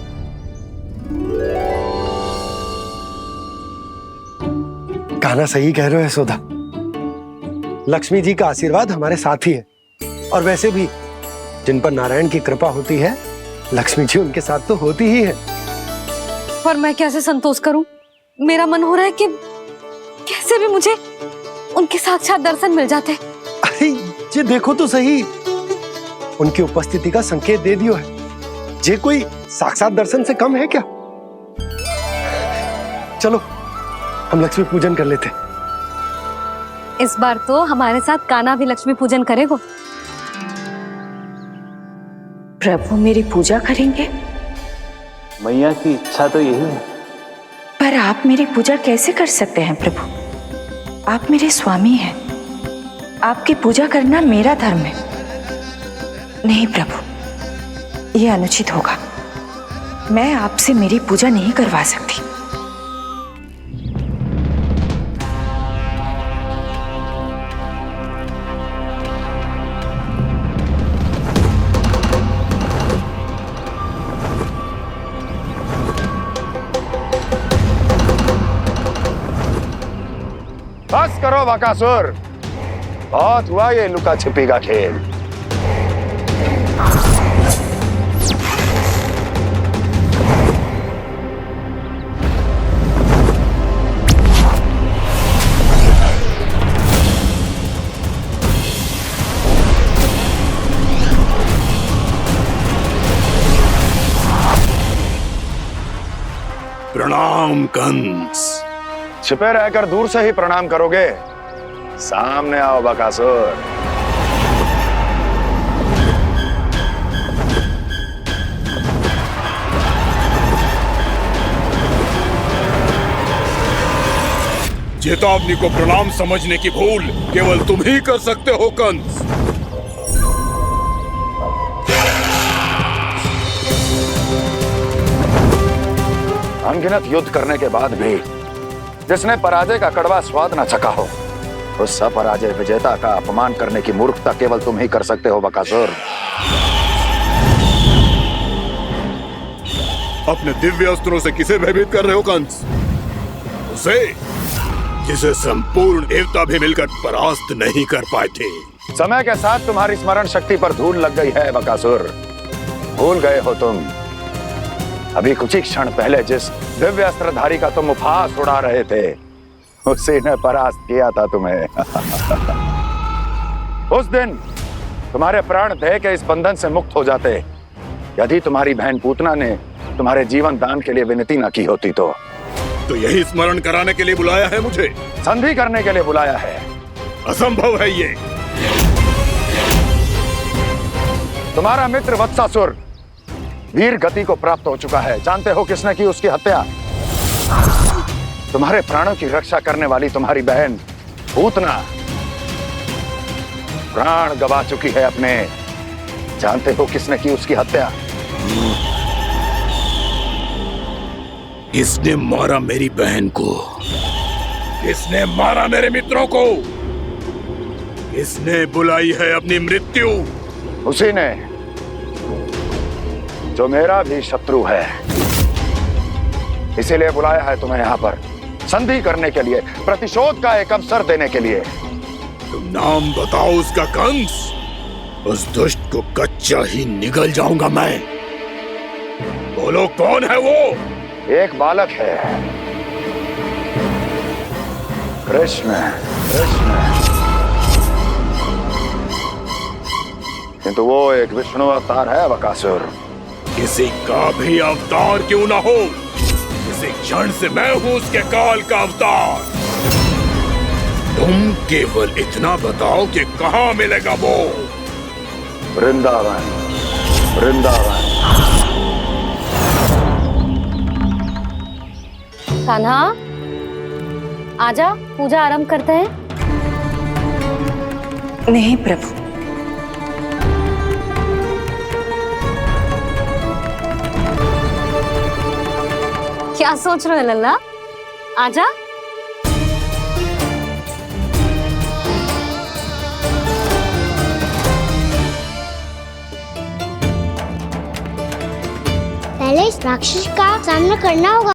कान्हा सही कह रहे हो यशोदा। लक्ष्मी जी का आशीर्वाद हमारे साथ ही है, और वैसे भी जिन पर नारायण की कृपा होती है, लक्ष्मी जी उनके साथ तो होती ही है। पर मैं कैसे संतोष करूं? मेरा मन हो रहा है कि कैसे भी मुझे उनके साक्षात दर्शन मिल जाते। अरे ये देखो तो सही, उनकी उपस्थिति का संकेत दे दियो है। ये कोई साक्षात दर्शन से कम है क्या? चलो हम लक्ष्मी पूजन कर लेते। इस बार तो हमारे साथ कान्हा भी लक्ष्मी पूजन करेगा। प्रभु मेरी पूजा करेंगे? मैया की इच्छा तो यही है। पर आप मेरी पूजा कैसे कर सकते हैं प्रभु? आप मेरे स्वामी हैं। आपकी पूजा करना मेरा धर्म है। नहीं प्रभु, यह अनुचित होगा। मैं आपसे मेरी पूजा नहीं करवा सकती। बस करो बकासुर, बहुत हुआ ये लुका छिपी का खेल। प्रणाम कंस। छिपे रहकर दूर से ही प्रणाम करोगे? सामने आओ बकासुर। चेतावनी को प्रणाम समझने की भूल केवल तुम ही कर सकते हो कंस। अनगिनत युद्ध करने के बाद भी जिसने पराजय का कड़वा स्वाद न चखा हो, उस अपराजय विजेता का अपमान करने की मूर्खता केवल तुम ही कर सकते हो बकासुर। अपने दिव्य अस्त्रों से किसे भयभीत कर रहे हो कंस? उसे जिसे संपूर्ण देवता भी मिलकर परास्त नहीं कर पाए थे। समय के साथ तुम्हारी स्मरण शक्ति पर धूल लग गई है बकासुर। भूल गए हो तुम अभी कुछ ही क्षण पहले जिस दिव्य अस्त्रधारी का तुम उपहास उड़ा रहे थे, उसी ने परास्त किया था तुम्हें। उस दिन तुम्हारे प्राण देह के इस बंधन से मुक्त हो जाते यदि तुम्हारी बहन पूतना ने तुम्हारे जीवन दान के लिए विनती न की होती तो। यही स्मरण कराने के लिए बुलाया है मुझे? संधि करने के लिए बुलाया है। असंभव है ये। तुम्हारा मित्र वत्सासुर वीर गति को प्राप्त हो चुका है। जानते हो किसने की उसकी हत्या? तुम्हारे प्राणों की रक्षा करने वाली तुम्हारी बहन पूतना प्राण गवा चुकी है अपने। जानते हो किसने की उसकी हत्या? किसने मारा मेरी बहन को? किसने मारा मेरे मित्रों को? किसने बुलाई है अपनी मृत्यु? उसी ने जो मेरा भी शत्रु है। इसीलिए बुलाया है तुम्हें यहाँ पर संधि करने के लिए, प्रतिशोध का एक अवसर देने के लिए। तुम नाम बताओ उसका कंस। उस दुष्ट को कच्चा ही निगल जाऊंगा मैं। बोलो कौन है वो? एक बालक है, कृष्ण। किंतु वो एक विष्णु अवतार है बकासुर। किसी का भी अवतार क्यों ना हो, इसी क्षण से मैं हूं उसके काल का अवतार। तुम केवल इतना बताओ कि कहां मिलेगा वो? वृंदावन। वृंदावन। कान्हा, आजा पूजा आरंभ करते हैं। नहीं प्रभु, क्या सोच रहे हो लल्ला? आजा। पहले इस राक्षस का सामना करना होगा।